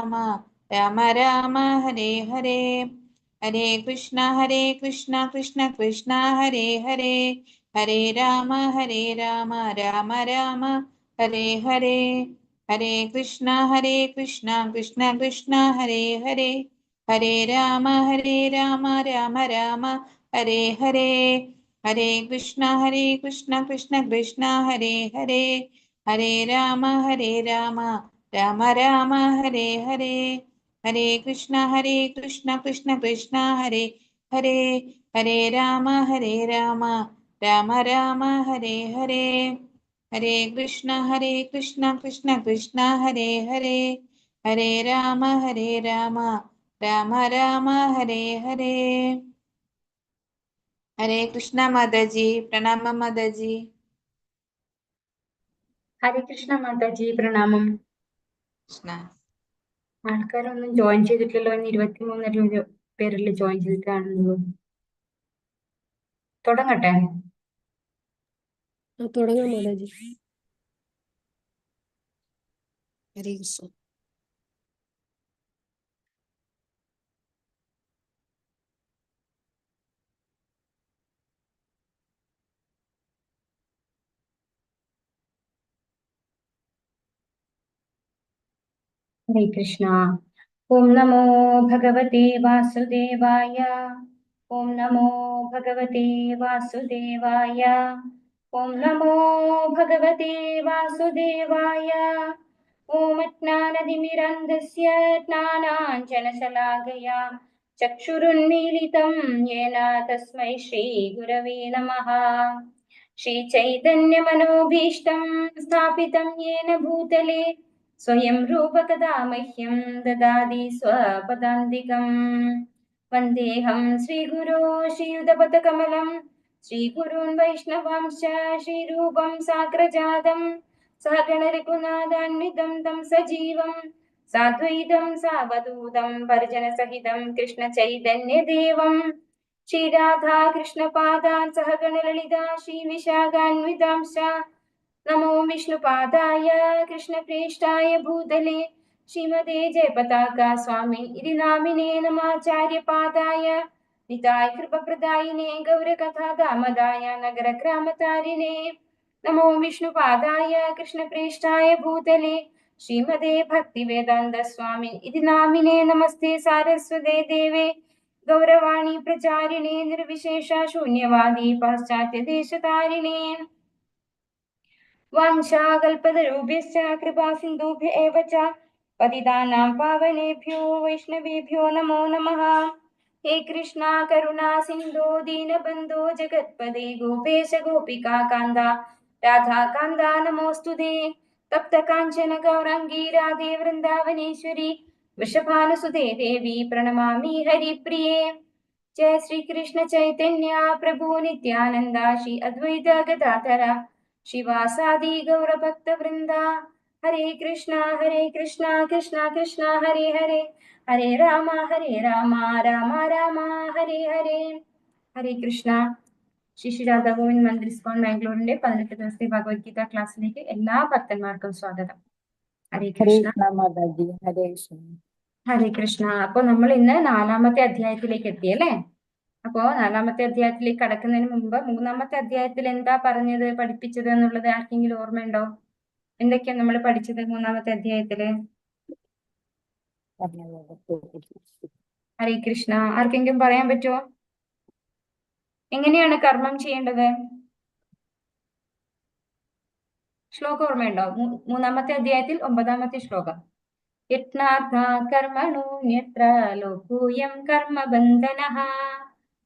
രാമ രാമ രാമ ഹരേ ഹരേ. ഹരേ കൃഷ്ണ കൃഷ്ണ കൃഷ്ണ ഹരേ ഹരേ. ഹരേ രാമ രാമ രാമ ഹരേ ഹരേ. ഹരേ കൃഷ്ണ കൃഷ്ണ കൃഷ്ണ ഹരേ ഹരേ. ഹരേ രാമ രാമ രാമ ഹരേ ഹരേ. ഹരേ കൃഷ്ണ കൃഷ്ണ കൃഷ്ണ ഹരേ ഹരേ. ഹരേ രാമ രാമ രാമ ഹരേ ഹരേ. ഹരേ കൃഷ്ണ കൃഷ്ണ കൃഷ്ണ ഹരേ ഹരേ. ഹരേ രാമ രാമ രാമ ഹരേ ഹരേ. ഹരേ കൃഷ്ണ കൃഷ്ണ കൃഷ്ണ ഹരേ ഹരേ. ഹരേ രാമ രാമ ഹരേ ഹരേ. ഹരേ കൃഷ്ണ മാതാജി, പ്രണാമം മാതാജി. ഹരേ കൃഷ്ണ മാതാജി, പ്രണാമം. കൃഷ്ണ. ആൾക്കാരൊന്നും ജോയിൻ ചെയ്തിട്ടില്ലല്ലോ. 23 പേരല്ലേ ജോയിൻ ചെയ്തിട്ട് കാണുന്നുള്ളൂ. തുടങ്ങട്ടെ? തുടങ്ങാം മാതാജി. ഹരേ കൃഷ്ണ. ഹരേ കൃഷ്ണ. ഓം നമോ ഭഗവതേ വാസുദേവായ. ഓം നമോ ഭഗവതേ വാസുദേവായ. ഓം നമോ ഭഗവതേ വാസുദേവായ. ഓം അജ്ഞാനതിമിരന്ധസ്യ ജ്ഞാനാഞ്ജനശലാകയാ ചക്ഷുരുന്മീലിതം യേന തസ്മൈ ശ്രീ ഗുരവേ നമഃ. ശ്രീചൈതന്യമനോഭീഷ്ടം സ്ഥാപിതം യേന ഭൂതലേ സ്വയം രൂപ കഥാ മഹ്യം ദദാതി സ്വപദാന്തികം. വന്ദേഹം ശ്രീഗുരോ ശ്രീയുതപദകമലം ശ്രീഗുരുൻ വൈഷ്ണവാംശ്ച ശ്രീരൂപം സാഗ്രജാതം സഹഗണ രഘുനാഥാന്വിതം തം സജീവം സാദ്വൈതം സാവധൂതം പരിജനസഹിതം കൃഷ്ണ ചൈതന്യദേവം ശ്രീരാധാ കൃഷ്ണപാദാൻ സഹഗണ ലളിതാ ശ്രീവിശാഖാന്വിതാംശ്ച. നമോ വിഷ്ണുപാദായ കൃഷ്ണപ്രേഷ്ഠായ ഭൂതലേ ശ്രീമതേ ജയപതാക സ്വാമി ഇതി നാമിനേ നമാചാര്യപാദായ നിതായ കൃപപ്രദായിനേ ഗൗരകഥാദാമദായ നഗരഗ്രാമതാരിണേ. നമോ വിഷ്ണുപാദായ കൃഷ്ണപ്രേഷ്ഠായ ഭൂതലേ ശ്രീമതേ ഭക്തിവേദാന്ത സ്വാമി ഇതി നാമിനേ നമസ്തേ സാരസ്വതേ ദേവേ ഗൗരവാണി പ്രചാരിണേ നിർവിശേഷ ശൂന്യവാദി പാശ്ചാത്യദേശതാരിണേ. വാഞ്ചാകൽപതരുഭ്യശ്ച കൃപാസിന്ധുഭ്യ ഏവ ച പതിതാനാം പാവനേഭ്യോ വൈഷ്ണവേഭ്യോ നമോ നമഃ. ഹേ കൃഷ്ണ കരുണാ സിന്ധോ ദീനബന്ധോ ജഗത്പദേ ഗോപേശ ഗോപികാ കാന്ത രാധാകാന്ത നമോസ്തുതേ. തപ്ത കാഞ്ചന ഗൗരാംഗീ രാധേ വൃന്ദാവനേശ്വരി വൃഷഭാനുസുതേ ദേവി പ്രണമാമി ഹരിപ്രിയേ. ജയ ശ്രീകൃഷ്ണ ചൈതന്യ പ്രഭു നിത്യാനന്ദ ശ്രീ അദ്വൈത ഗദാധര ശിവാസാദി ഗൗരഭക്തവൃന്ദ. ഹരേ കൃഷ്ണ കൃഷ്ണ കൃഷ്ണ ഹരേ ഹരേ. ഹരേ രാമ രാമ രാമ ഹരേ ഹരേ. ഹരേ കൃഷ്ണ. ശ്രീ രാധാ ഗോവിന്ദ് മന്ദിർ ഇസ്കോൺ ബാംഗ്ലൂരിന്റെ 18 ദിവസത്തെ ഭഗവത്ഗീത ക്ലാസ്സിലേക്ക് എല്ലാ ഭക്തന്മാർക്കും സ്വാഗതം. ഹരേ കൃഷ്ണ. ഹരേ കൃഷ്ണ. അപ്പൊ നമ്മൾ ഇന്ന് 4-ാമത്തെ അധ്യായത്തിലേക്ക് എത്തിയല്ലേ? അപ്പോ 4-ാമത്തെ അധ്യായത്തിലേക്ക് കടക്കുന്നതിന് മുമ്പ് 3-ാമത്തെ അധ്യായത്തിൽ എന്താ പറഞ്ഞത്, പഠിപ്പിച്ചത് എന്നുള്ളത് ആർക്കെങ്കിലും ഓർമ്മയുണ്ടോ? എന്തൊക്കെയാ നമ്മൾ പഠിച്ചത് 3-ാമത്തെ അധ്യായത്തില്? ഹരേ കൃഷ്ണ. ആർക്കെങ്കിലും പറയാൻ പറ്റുമോ? എങ്ങനെയാണ് കർമ്മം ചെയ്യേണ്ടത്? ശ്ലോകം ഓർമ്മയുണ്ടോ? 3-ാമത്തെ അധ്യായത്തിൽ 9-ാമത്തെ ശ്ലോകം. യത്നാർത്ഥ കർമ്മണോന്യത്ര ലോകോയം കർമ്മബന്ധനഃ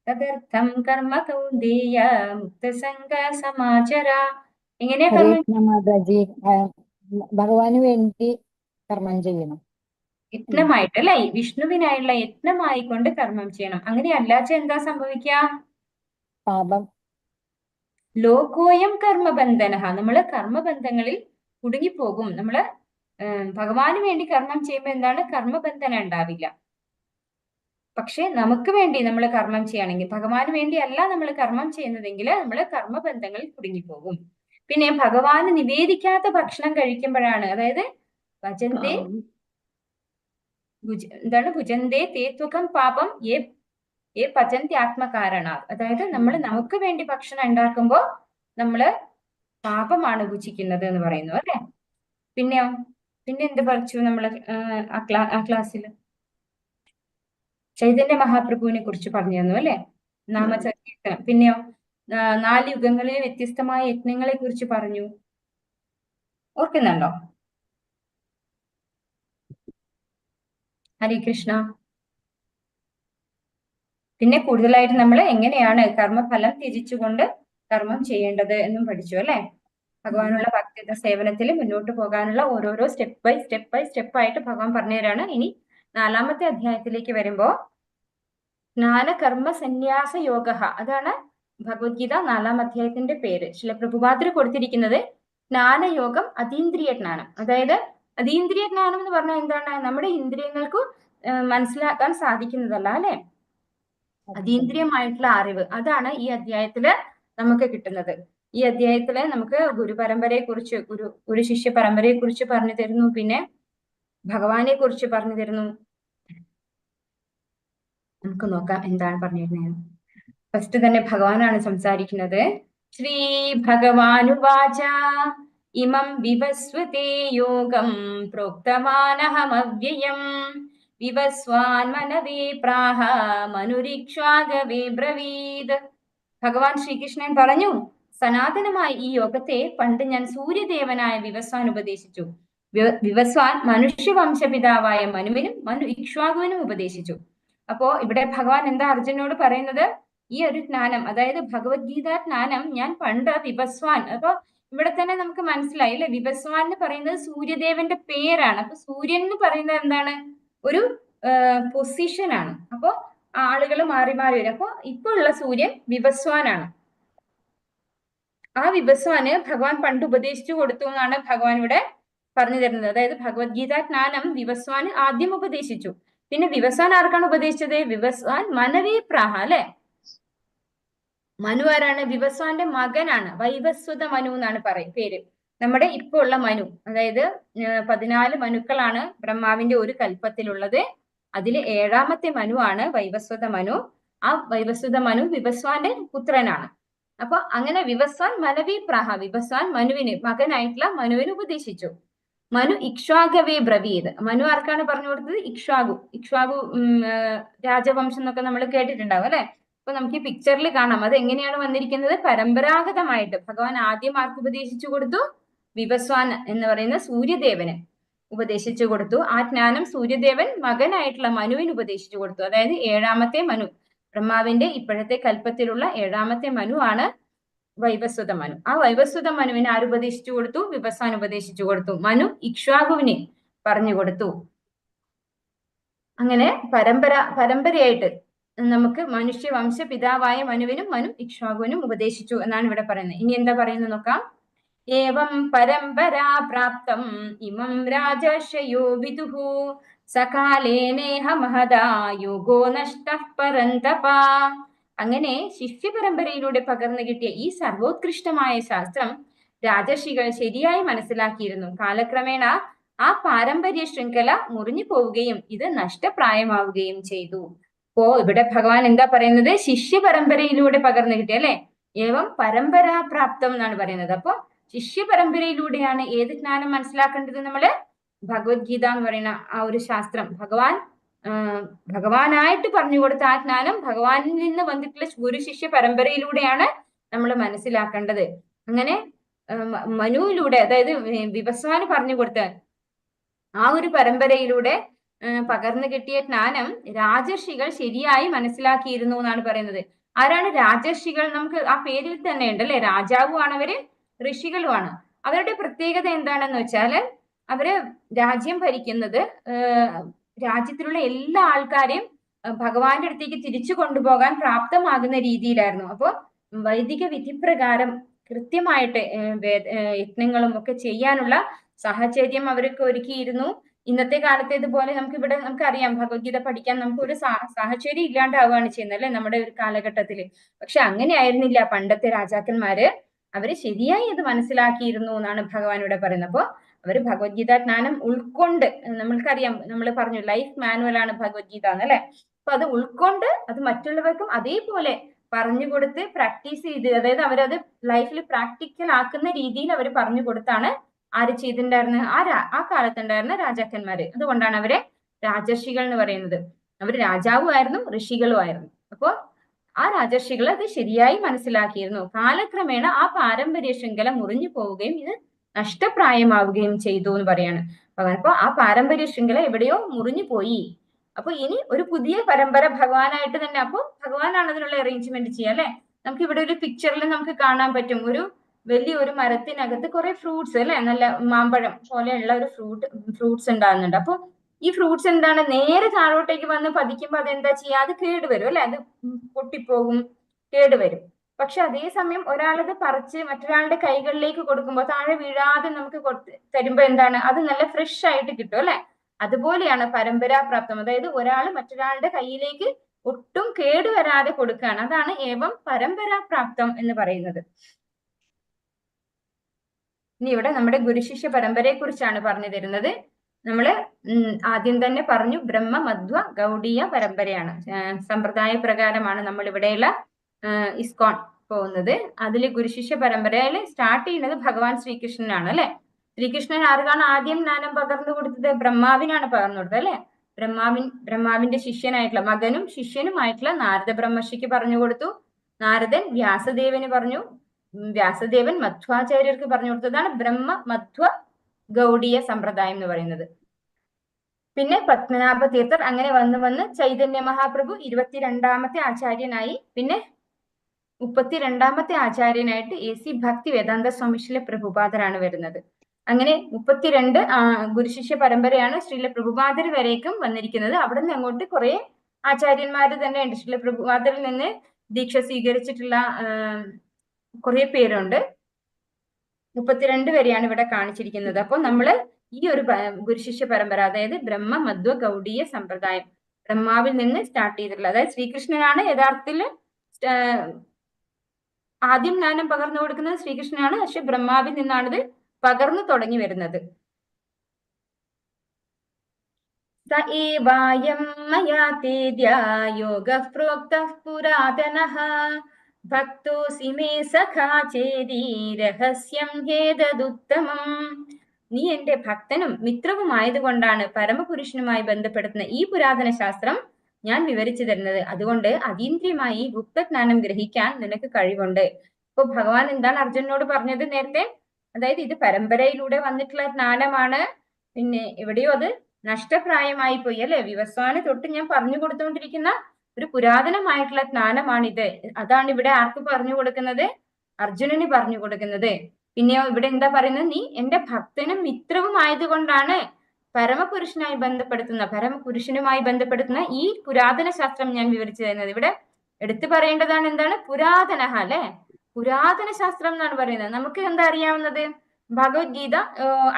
തദർത്ഥം കർമ്മ കൗന്ദേയ മുക്തസംഗ സമാചര. എങ്ങനെയാ കർമ്മം? ഭഗവാന് വേണ്ടി കർമ്മം ചെയ്യണം. യത്നമായിട്ട് അല്ലെ? വിഷ്ണുവിനായുള്ള യത്നമായിക്കൊണ്ട് കർമ്മം ചെയ്യണം. അങ്ങനെയല്ലാച്ച എന്താ സംഭവിക്കുക? പാപം. ലോകോയം കർമ്മബന്ധന. നമ്മള് കർമ്മബന്ധങ്ങളിൽ കുടുങ്ങിപ്പോകും. നമ്മള് ഭഗവാന് വേണ്ടി കർമ്മം ചെയ്യുമ്പോൾ എന്താണ്? കർമ്മബന്ധന ഉണ്ടാവില്ല. പക്ഷെ നമുക്ക് വേണ്ടി നമ്മൾ കർമ്മം ചെയ്യുകയാണെങ്കിൽ, ഭഗവാന് വേണ്ടിയല്ല നമ്മൾ കർമ്മം ചെയ്യുന്നതെങ്കിൽ നമ്മൾ കർമ്മബന്ധങ്ങളിൽ കുടുങ്ങിപ്പോകും. പിന്നെ ഭഗവാന് നിവേദിക്കാത്ത ഭക്ഷണം കഴിക്കുമ്പോഴാണ്, അതായത് ഭജന്തേ എന്താണ് ഭുജന്തേ തേത്വകം പാപം ഏ പചന്തി ആത്മകാരണ. അതായത് നമ്മൾ നമുക്ക് വേണ്ടി ഭക്ഷണം ഉണ്ടാക്കുമ്പോ നമ്മള് പാപമാണ് ഭുജിക്കുന്നത് എന്ന് പറയുന്നു അല്ലെ. പിന്നെയോ പിന്നെ എന്ത് പഠിച്ചു നമ്മള് ആ ക്ലാസ്സിൽ ചൈതന്യ മഹാപ്രഭുവിനെ കുറിച്ച് പറഞ്ഞു തന്നു അല്ലെ, നാമസങ്കീർത്തനം. പിന്നെയോ 4 യുഗങ്ങളിലെ വ്യത്യസ്തമായ യജ്ഞങ്ങളെ കുറിച്ച് പറഞ്ഞു. ഓർക്കുന്നുണ്ടോ? ഹരേ കൃഷ്ണ. പിന്നെ കൂടുതലായിട്ട് നമ്മൾ എങ്ങനെയാണ് കർമ്മഫലം ത്യജിച്ചുകൊണ്ട് കർമ്മം ചെയ്യേണ്ടത് എന്നും പഠിച്ചു അല്ലെ. ഭഗവാനുള്ള ഭക്തിയുടെ സേവനത്തിൽ മുന്നോട്ട് പോകാനുള്ള ഓരോരോ സ്റ്റെപ്പ് ബൈ സ്റ്റെപ്പ് ആയിട്ട് ഭഗവാൻ പറഞ്ഞുതരാണ്. ഇനി 4ാമത്തെ അധ്യായത്തിലേക്ക് വരുമ്പോ ജ്ഞാനകർമ്മ സന്യാസ യോഗ, അതാണ് ഭഗവത്ഗീത 4ാം അധ്യായത്തിന്റെ പേര്. ശ്രീല പ്രഭുപാദർ കൊടുത്തിരിക്കുന്നത് ജ്ഞാനയോഗം അതീന്ദ്രിയ ജ്ഞാനം. അതായത് അതീന്ദ്രിയ ജ്ഞാനം എന്ന് പറഞ്ഞാൽ എന്താണ്? നമ്മുടെ ഇന്ദ്രിയങ്ങൾക്ക് മനസ്സിലാക്കാൻ സാധിക്കുന്നതല്ല അല്ലെ, അതീന്ദ്രിയമായിട്ടുള്ള അറിവ്. അതാണ് ഈ അധ്യായത്തില് നമുക്ക് കിട്ടുന്നത്. ഈ അധ്യായത്തില് നമുക്ക് ഗുരുപരമ്പരയെ കുറിച്ച് ഗുരു ശിഷ്യ പരമ്പരയെ കുറിച്ച് പറഞ്ഞു തരുന്നു. പിന്നെ ഭഗവാനെ കുറിച്ച് പറഞ്ഞു തരുന്നു. നമുക്ക് നോക്കാം എന്താണ് പറഞ്ഞിരുന്നത്. ഫസ്റ്റ് തന്നെ ഭഗവാനാണ് സംസാരിക്കുന്നത്. ശ്രീ ഭഗവാനുവാച ഇമം വിവസ്വതേ യോഗം പ്രോക്തവാനഹമവ്യയം വിവസ്വാൻ മനവേ പ്രാഹ മനുരിക്ഷ്വാഗവേ ബ്രവീദ്. ഭഗവാൻ ശ്രീകൃഷ്ണൻ പറഞ്ഞു, സനാതനമായ ഈ യോഗത്തെ പണ്ട് ഞാൻ സൂര്യദേവനായ വിവസ്വാൻ ഉപദേശിച്ചു. വിവസ്വാൻ മനുഷ്യവംശപിതാവായ മനുവിനും മനു ഇക്ഷ്വാകുവിനും ഉപദേശിച്ചു. അപ്പോ ഇവിടെ ഭഗവാൻ എന്താ അർജുനോട് പറയുന്നത്? ഈ ഒരു ജ്ഞാനം, അതായത് ഭഗവത്ഗീത ജ്ഞാനം ഞാൻ പണ്ട് വിവസ്വാൻ. അപ്പൊ ഇവിടെ തന്നെ നമുക്ക് മനസ്സിലായി അല്ലെ, വിവസ്വാൻ എന്ന് പറയുന്നത് സൂര്യദേവന്റെ പേരാണ്. അപ്പൊ സൂര്യൻ എന്ന് പറയുന്നത് എന്താണ്? ഒരു പൊസിഷൻ ആണ്. അപ്പോ ആളുകൾ മാറി മാറി വരും. അപ്പൊ ഇപ്പൊ ഉള്ള സൂര്യൻ വിവസ്വാനാണ്. ആ വിവസ്വാന് ഭഗവാൻ പണ്ട് ഉപദേശിച്ചു കൊടുത്തു എന്നാണ് ഭഗവാൻ ഇവിടെ പറഞ്ഞു തരുന്നത്. അതായത് ഭഗവത്ഗീത ജ്ഞാനം വിവസ്വാന് ആദ്യം ഉപദേശിച്ചു. പിന്നെ വിവസ്വാൻ ആർക്കാണ് ഉപദേശിച്ചത്? വിവസ്വാൻ മനവേ പ്രാഹ അല്ലെ. മനു ആരാണ്? വിവസ്വാന്റെ മകനാണ്. വൈവസ്വത മനു എന്നാണ് പേര്. നമ്മുടെ ഇപ്പൊ ഉള്ള മനു, അതായത് 14 മനുക്കളാണ് ബ്രഹ്മാവിന്റെ ഒരു കൽപ്പത്തിലുള്ളത്. അതിൽ 7ാമത്തെ മനു ആണ് വൈവസ്വത മനു. ആ വൈവസ്വത മനു വിവസ്വാന്റെ പുത്രനാണ്. അപ്പൊ അങ്ങനെ വിവസ്വാൻ മനവേ പ്രാഹ, വിവസ്വാൻ മനുവിന് മകനായിട്ടുള്ള മനുവിന് ഉപദേശിച്ചു. മനു ഇക്ഷ്വാഗവേ ബ്രവീദ്. മനു ആർക്കാണ് പറഞ്ഞു കൊടുത്തത്? ഇക്ഷ്വാകു രാജവംശം എന്നൊക്കെ നമ്മൾ കേട്ടിട്ടുണ്ടാവും അല്ലെ. അപ്പൊ നമുക്ക് ഈ പിക്ചറിൽ കാണാം അത് എങ്ങനെയാണ് വന്നിരിക്കുന്നത്. പരമ്പരാഗതമായിട്ട് ഭഗവാൻ ആദ്യം ആർക്ക് ഉപദേശിച്ചു കൊടുത്തു? വിവസ്വാൻ എന്ന് പറയുന്ന സൂര്യദേവന് ഉപദേശിച്ചു കൊടുത്തു. ആ ജ്ഞാനം സൂര്യദേവൻ മകനായിട്ടുള്ള മനുവിന് ഉപദേശിച്ചു കൊടുത്തു. അതായത് 7ാമത്തെ മനു, ബ്രഹ്മാവിന്റെ ഇപ്പോഴത്തെ കൽപ്പത്തിലുള്ള 7ാമത്തെ മനു ആണ് വൈവസ്വത മനു. ആ വൈവസ്വത മനുവിന് ആര് ഉപദേശിച്ചു കൊടുത്തു? വിവസ്വാൻ ഉപദേശിച്ചു കൊടുത്തു. മനു ഇക്ഷ്വാകുവിന് പറഞ്ഞു കൊടുത്തു. അങ്ങനെ പരമ്പരയായിട്ട് നമുക്ക് മനുഷ്യവംശ പിതാവായ മനുവിനും മനു ഇക്ഷ്വാകുവിനും ഉപദേശിച്ചു എന്നാണ് ഇവിടെ പറയുന്നത്. ഇനി എന്താ പറയുന്നത് നോക്കാം. ഏവം പരമ്പരാ പ്രാപ്തം ഇമം രാജർഷയോ വിദുഹു സകാലേനേഹ മഹദാ യോഗോ നഷ്ടഃ പരന്തപ. അങ്ങനെ ശിഷ്യ പരമ്പരയിലൂടെ പകർന്നു കിട്ടിയ ഈ സർവോത്കൃഷ്ടമായ ശാസ്ത്രം രാജർഷികൾ ശരിയായി മനസ്സിലാക്കിയിരുന്നു. കാലക്രമേണ ആ പാരമ്പര്യ ശൃംഖല മുറിഞ്ഞു പോവുകയും ഇത് നഷ്ടപ്രായമാവുകയും ചെയ്തു. അപ്പോ ഇവിടെ ഭഗവാൻ എന്താ പറയുന്നത്? ശിഷ്യ പരമ്പരയിലൂടെ പകർന്നു കിട്ടിയ അല്ലെ, ഏവം പരമ്പരാപ്രാപ്തം എന്നാണ് പറയുന്നത്. അപ്പൊ ശിഷ്യ പരമ്പരയിലൂടെയാണ് ഏത് ജ്ഞാനം മനസ്സിലാക്കേണ്ടത്? നമ്മള് ഭഗവത്ഗീത എന്ന് പറയുന്ന ആ ഒരു ശാസ്ത്രം ഭഗവാനായിട്ട് പറഞ്ഞു കൊടുത്ത ആ ജ്ഞാനം ഭഗവാനിൽ നിന്ന് വന്നിട്ടുള്ള ഗുരു ശിഷ്യ പരമ്പരയിലൂടെയാണ് നമ്മൾ മനസ്സിലാക്കേണ്ടത്. അങ്ങനെ മനുവിലൂടെ, അതായത് വിവസ്വാന് പറഞ്ഞു കൊടുത്ത ആ ഒരു പരമ്പരയിലൂടെ പകർന്നു കിട്ടിയ ജ്ഞാനം രാജർഷികൾ ശരിയായി മനസ്സിലാക്കിയിരുന്നു എന്നാണ് പറയുന്നത്. ആരാണ് രാജർഷികൾ? നമുക്ക് ആ പേരിൽ തന്നെ ഉണ്ട് അല്ലെ, രാജാവുമാണ് അവര്, ഋഷികളുമാണ്. അവരുടെ പ്രത്യേകത എന്താണെന്ന് വെച്ചാല് അവര് രാജ്യം ഭരിക്കുന്നത് രാജ്യത്തിലുള്ള എല്ലാ ആൾക്കാരെയും ഭഗവാന്റെ അടുത്തേക്ക് തിരിച്ചു കൊണ്ടുപോകാൻ പ്രാപ്തമാകുന്ന രീതിയിലായിരുന്നു. അപ്പോൾ വൈദിക വിധിപ്രകാരം കൃത്യമായിട്ട് യജ്ഞങ്ങളും ഒക്കെ ചെയ്യാനുള്ള സാഹചര്യം അവർക്ക് ഒരുക്കിയിരുന്നു. ഇന്നത്തെ കാലത്തേതുപോലെ നമുക്കറിയാം ഭഗവത്ഗീത പഠിക്കാൻ നമുക്ക് ഒരു സാഹചര്യം ഇല്ലാണ്ടാവുകയാണ് ചെയ്യുന്നത് അല്ലെ നമ്മുടെ ഒരു കാലഘട്ടത്തില്. പക്ഷെ അങ്ങനെ ആയിരുന്നില്ല പണ്ടത്തെ രാജാക്കന്മാര്. അവര് ശരിയായി അത് മനസ്സിലാക്കിയിരുന്നു എന്നാണ് ഭഗവാൻ ഇവിടെ പറയുന്നത്. അപ്പോ അവർ ഭഗവത്ഗീത ജ്ഞാനം ഉൾക്കൊണ്ട്, നമ്മൾക്കറിയാം, നമ്മൾ പറഞ്ഞു ലൈഫ് മാനുവൽ ആണ് ഭഗവത്ഗീത എന്നല്ലേ. അപ്പൊ അത് ഉൾക്കൊണ്ട് അത് മറ്റുള്ളവർക്കും അതേപോലെ പറഞ്ഞു കൊടുത്ത് പ്രാക്ടീസ് ചെയ്ത്, അതായത് അവരത് ലൈഫിൽ പ്രാക്ടിക്കൽ ആക്കുന്ന രീതിയിൽ അവർ പറഞ്ഞു കൊടുത്താണ് ആര് ചെയ്തിട്ടുണ്ടായിരുന്ന ആ കാലത്തുണ്ടായിരുന്ന രാജാക്കന്മാര്. അതുകൊണ്ടാണ് അവരെ രാജർഷികൾ എന്ന് പറയുന്നത്. അവർ രാജാവും ആയിരുന്നു, ഋഷികളും ആയിരുന്നു. അപ്പോ ആ രാജർഷികൾ അത് ശരിയായി മനസ്സിലാക്കിയിരുന്നു. കാലക്രമേണ ആ പാരമ്പര്യ ശൃംഖല മുറിഞ്ഞു പോവുകയും ഇത് നഷ്ടപ്രായമാവുകയും ചെയ്തു എന്ന് പറയാണ്. അപ്പൊ ആ പാരമ്പര്യ ശൃംഖല എവിടെയോ മുറിഞ്ഞു പോയി. അപ്പൊ ഇനി ഒരു പുതിയ പരമ്പര ഭഗവാനായിട്ട് തന്നെ, അപ്പൊ ഭഗവാനാണ് അതിനുള്ള അറേഞ്ച്മെന്റ് ചെയ്യുക അല്ലെ. നമുക്ക് ഇവിടെ ഒരു പിക്ചറിൽ നമുക്ക് കാണാൻ പറ്റും, ഒരു വലിയൊരു മരത്തിനകത്ത് കുറെ ഫ്രൂട്ട്സ് അല്ലെ, നല്ല മാമ്പഴം പോലെയുള്ള ഒരു ഫ്രൂട്ട്സ് ഉണ്ടാകുന്നുണ്ട്. അപ്പൊ ഈ ഫ്രൂട്ട്സ് എന്താണ്, നേരെ താഴോട്ടേക്ക് വന്ന് പതിക്കുമ്പോൾ അതെന്താ ചെയ്യുക, അത് കേടുവരും അല്ലെ, അത് പൊട്ടിപ്പോകും, കേടുവരും. പക്ഷെ അതേസമയം ഒരാളത് പറിച്ച് മറ്റൊരാളുടെ കൈകളിലേക്ക് കൊടുക്കുമ്പോൾ താഴെ വീഴാതെ നമുക്ക് തരുമ്പോ എന്താണ്, അത് നല്ല ഫ്രഷ് ആയിട്ട് കിട്ടും അല്ലെ. അതുപോലെയാണ് പരമ്പരാപ്രാപ്തം, അതായത് ഒരാൾ മറ്റൊരാളുടെ കയ്യിലേക്ക് ഒട്ടും കേടുവരാതെ കൊടുക്കുകയാണ്. അതാണ് ഏവം പരമ്പരാപ്രാപ്തം എന്ന് പറയുന്നത്. ഇനി ഇവിടെ നമ്മുടെ ഗുരുശിഷ്യ പരമ്പരയെ കുറിച്ചാണ് പറഞ്ഞു തരുന്നത്. നമ്മള് ആദ്യം തന്നെ പറഞ്ഞു ബ്രഹ്മ മധ്വ ഗൗഡീയ പരമ്പരയാണ്, സമ്പ്രദായ പ്രകാരമാണ് നമ്മൾ ഇവിടെയുള്ള ഇസ്കോൺ പോകുന്നത്. അതിൽ ഗുരുശിഷ്യ പരമ്പരയിൽ സ്റ്റാർട്ട് ചെയ്യുന്നത് ഭഗവാൻ ശ്രീകൃഷ്ണനാണ് അല്ലെ. ശ്രീകൃഷ്ണൻ ആർക്കാണ് ആദ്യം ജ്ഞാനം പകർന്നു കൊടുത്തത്? ബ്രഹ്മാവിനാണ് പകർന്നു കൊടുത്തത് അല്ലെ. ബ്രഹ്മാവിന്റെ ശിഷ്യനായിട്ടുള്ള മകനും ശിഷ്യനുമായിട്ടുള്ള നാരദ ബ്രഹ്മർഷിക്ക് പറഞ്ഞു കൊടുത്തു. നാരദൻ വ്യാസദേവന് പറഞ്ഞു, വ്യാസദേവൻ മധ്വാചാര്യർക്ക് പറഞ്ഞു കൊടുത്തതാണ് ബ്രഹ്മ മധ്വ ഗൗഡീയ സമ്പ്രദായം എന്ന് പറയുന്നത്. പിന്നെ പത്മനാഭ തീർത്ഥർ അങ്ങനെ വന്ന് ചൈതന്യ മഹാപ്രഭു 22ാമത്തെ ആചാര്യനായി. പിന്നെ 32ാമത്തെ ആചാര്യനായിട്ട് AC ഭക്തി വേദാന്ത സ്വാമിശ്രീല പ്രഭുപാദരാണ് വരുന്നത്. അങ്ങനെ 32 ഗുരുശിഷ്യ പരമ്പരയാണ് ശ്രീല പ്രഭുപാദർ വരേക്കും വന്നിരിക്കുന്നത്. അവിടെ നിന്ന് അങ്ങോട്ട് കുറെ ആചാര്യന്മാര് തന്നെ ഉണ്ട്. ശ്രീല പ്രഭുപാദരിൽ നിന്ന് ദീക്ഷ സ്വീകരിച്ചിട്ടുള്ള കുറെ പേരുണ്ട്. 32 വരെയാണ് ഇവിടെ കാണിച്ചിരിക്കുന്നത്. അപ്പോൾ നമ്മള് ഈ ഒരു ഗുരുശിഷ്യ പരമ്പര, അതായത് ബ്രഹ്മ മധ്വ ഗൗഡീയ സമ്പ്രദായം, ബ്രഹ്മാവിൽ നിന്ന് സ്റ്റാർട്ട് ചെയ്തിട്ടുള്ള, അതായത് ശ്രീകൃഷ്ണനാണ് യഥാർത്ഥത്തിൽ ആദ്യം ജ്ഞാനം പകർന്നു കൊടുക്കുന്നത് ശ്രീകൃഷ്ണനാണ്. പക്ഷെ ബ്രഹ്മാവിൽ നിന്നാണിത് പകർന്നു തുടങ്ങി വരുന്നത്. സ ഏവായം മയാ തേദ്യാ യോഗഃ പ്രോക്തഃ പുരാതനഃ ഭക്തോസി മേ സഖാ ചേതി രഹസ്യം ഹേതദുത്തമം. നീ എന്റെ ഭക്തനും മിത്രവുമായതുകൊണ്ടാണ് പരമപുരുഷനുമായി ബന്ധപ്പെടുത്തുന്ന ഈ പുരാതന ശാസ്ത്രം ഞാൻ വിവരിച്ചു തരുന്നത്. അതുകൊണ്ട് അതീന്ദ്രിയമായി ഗുപ്തജ്ഞാനം ഗ്രഹിക്കാൻ നിനക്ക് കഴിവുണ്ട്. ഇപ്പൊ ഭഗവാൻ എന്താണ് അർജുനനോട് പറഞ്ഞത് നേരത്തെ? അതായത് ഇത് പരമ്പരയിലൂടെ വന്നിട്ടുള്ള ജ്ഞാനമാണ്, പിന്നെ എവിടെയോ അത് നഷ്ടപ്രായമായി പോയി അല്ലെ. വിവസ്വാന് തൊട്ട് ഞാൻ പറഞ്ഞു കൊടുത്തുകൊണ്ടിരിക്കുന്ന ഒരു പുരാതനമായിട്ടുള്ള ജ്ഞാനമാണിത്. അതാണ് ഇവിടെ ആർക്ക് പറഞ്ഞു കൊടുക്കുന്നത്? അർജുനന് പറഞ്ഞു കൊടുക്കുന്നത്. പിന്നെയോ ഇവിടെ എന്താ പറയുന്നത്? നീ എന്റെ ഭക്തനും മിത്രവും ആയതുകൊണ്ടാണ് പരമപുരുഷനുമായി ബന്ധപ്പെടുത്തുന്ന ഈ പുരാതന ശാസ്ത്രം ഞാൻ വിവരിച്ചു തരുന്നത്. ഇവിടെ എടുത്തു പറയേണ്ടതാണ് എന്താണ്? പുരാതന അല്ലെ, പുരാതന ശാസ്ത്രം എന്നാണ് പറയുന്നത്. നമുക്ക് എന്താ അറിയാവുന്നത്? ഭഗവത്ഗീത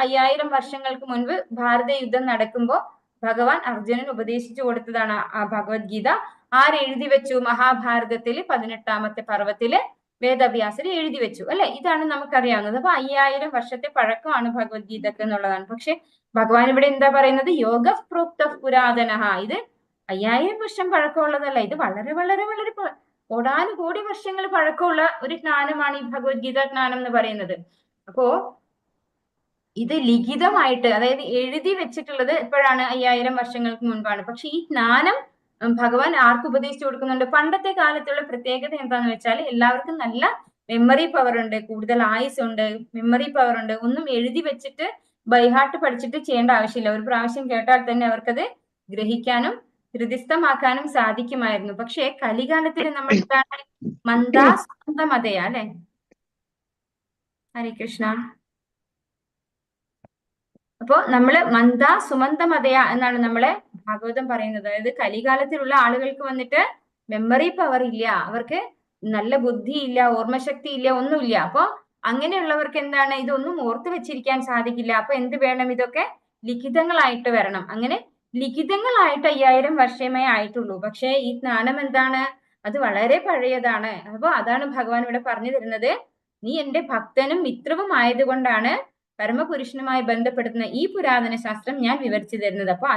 5000 വർഷങ്ങൾക്ക് മുൻപ് ഭാരത യുദ്ധം നടക്കുമ്പോൾ ഭഗവാൻ അർജുനൻ ഉപദേശിച്ചു കൊടുത്തതാണ് ആ ഭഗവത്ഗീത. ആരെഴുതി വെച്ചു? മഹാഭാരതത്തില് 18ാമത്തെ പർവ്വത്തില് വേദവ്യാസർ എഴുതി വെച്ചു അല്ലെ. ഇതാണ് നമുക്കറിയാവുന്നത്. അപ്പൊ 5000 വർഷത്തെ പഴക്കമാണ് ഭഗവത്ഗീതക്ക് എന്നുള്ളതാണ്. പക്ഷെ ഭഗവാൻ ഇവിടെ എന്താ പറയുന്നത്? യോഗ പ്രോക്ത പുരാതന. ഇത് 5000 വർഷം പഴക്കമുള്ളതല്ല, ഇത് വളരെ വളരെ വളരെ കോടാനുകോടി വർഷങ്ങൾ പഴക്കമുള്ള ഒരു ജ്ഞാനമാണ് ഈ ഭഗവത്ഗീത ജ്ഞാനം എന്ന് പറയുന്നത്. അപ്പോ ഇത് ലിഖിതമായിട്ട്, അതായത് എഴുതി വെച്ചിട്ടുള്ളത് എപ്പോഴാണ്? 5000 വർഷങ്ങൾക്ക് മുൻപാണ്. പക്ഷെ ഈ ജ്ഞാനം ഭഗവാൻ ആർക്ക് ഉപദേശിച്ചു കൊടുക്കുന്നുണ്ട്? പണ്ടത്തെ കാലത്തുള്ള പ്രത്യേകത എന്താന്ന് വെച്ചാൽ എല്ലാവർക്കും നല്ല മെമ്മറി പവർ ഉണ്ട്, കൂടുതൽ ആയുസ് ഉണ്ട്, മെമ്മറി പവർ ഉണ്ട്. ഒന്നും എഴുതി വെച്ചിട്ട് ബൈഹാർട്ട് പഠിച്ചിട്ട് ചെയ്യേണ്ട ആവശ്യമില്ല. ഒരു പ്രാവശ്യം കേട്ടാൽ തന്നെ അവർക്കത് ഗ്രഹിക്കാനും ഹൃദിസ്ഥമാക്കാനും സാധിക്കുമായിരുന്നു. പക്ഷെ കലികാലത്തിൽ നമ്മൾ എന്താണ്? മന്ദാസ്മതമതയാ അല്ലെ. ഹരേ കൃഷ്ണ. അപ്പോ നമ്മള് മന്ദാ സുമന്തമതയ എന്നാണ് നമ്മളെ ഭാഗവതം പറയുന്നത്. അതായത് കലികാലത്തിലുള്ള ആളുകൾക്ക് വന്നിട്ട് മെമ്മറി പവർ ഇല്ല, അവർക്ക് നല്ല ബുദ്ധി ഇല്ല, ഓർമ്മശക്തി ഇല്ല, ഒന്നുമില്ല. അപ്പൊ അങ്ങനെയുള്ളവർക്ക് എന്താണ്? ഇതൊന്നും ഓർത്തു വെച്ചിരിക്കാൻ സാധിക്കില്ല. അപ്പൊ എന്ത് വേണം? ഇതൊക്കെ ലിഖിതങ്ങളായിട്ട് വരണം. അങ്ങനെ ലിഖിതങ്ങളായിട്ട് 5000 വർഷമേ ആയിട്ടുള്ളൂ. പക്ഷെ ഈ ജ്ഞാനം എന്താണ്? അത് വളരെ പഴയതാണ്. അപ്പൊ അതാണ് ഭഗവാൻ ഇവിടെ പറഞ്ഞു തരുന്നത്. നീ എന്റെ ഭക്തനും മിത്രവും ആയതുകൊണ്ടാണ് പരമപുരുഷനുമായി ബന്ധപ്പെടുത്തുന്ന ഈ പുരാതന ശാസ്ത്രം ഞാൻ വിവരിച്ചു തരുന്നത്. അപ്പൊ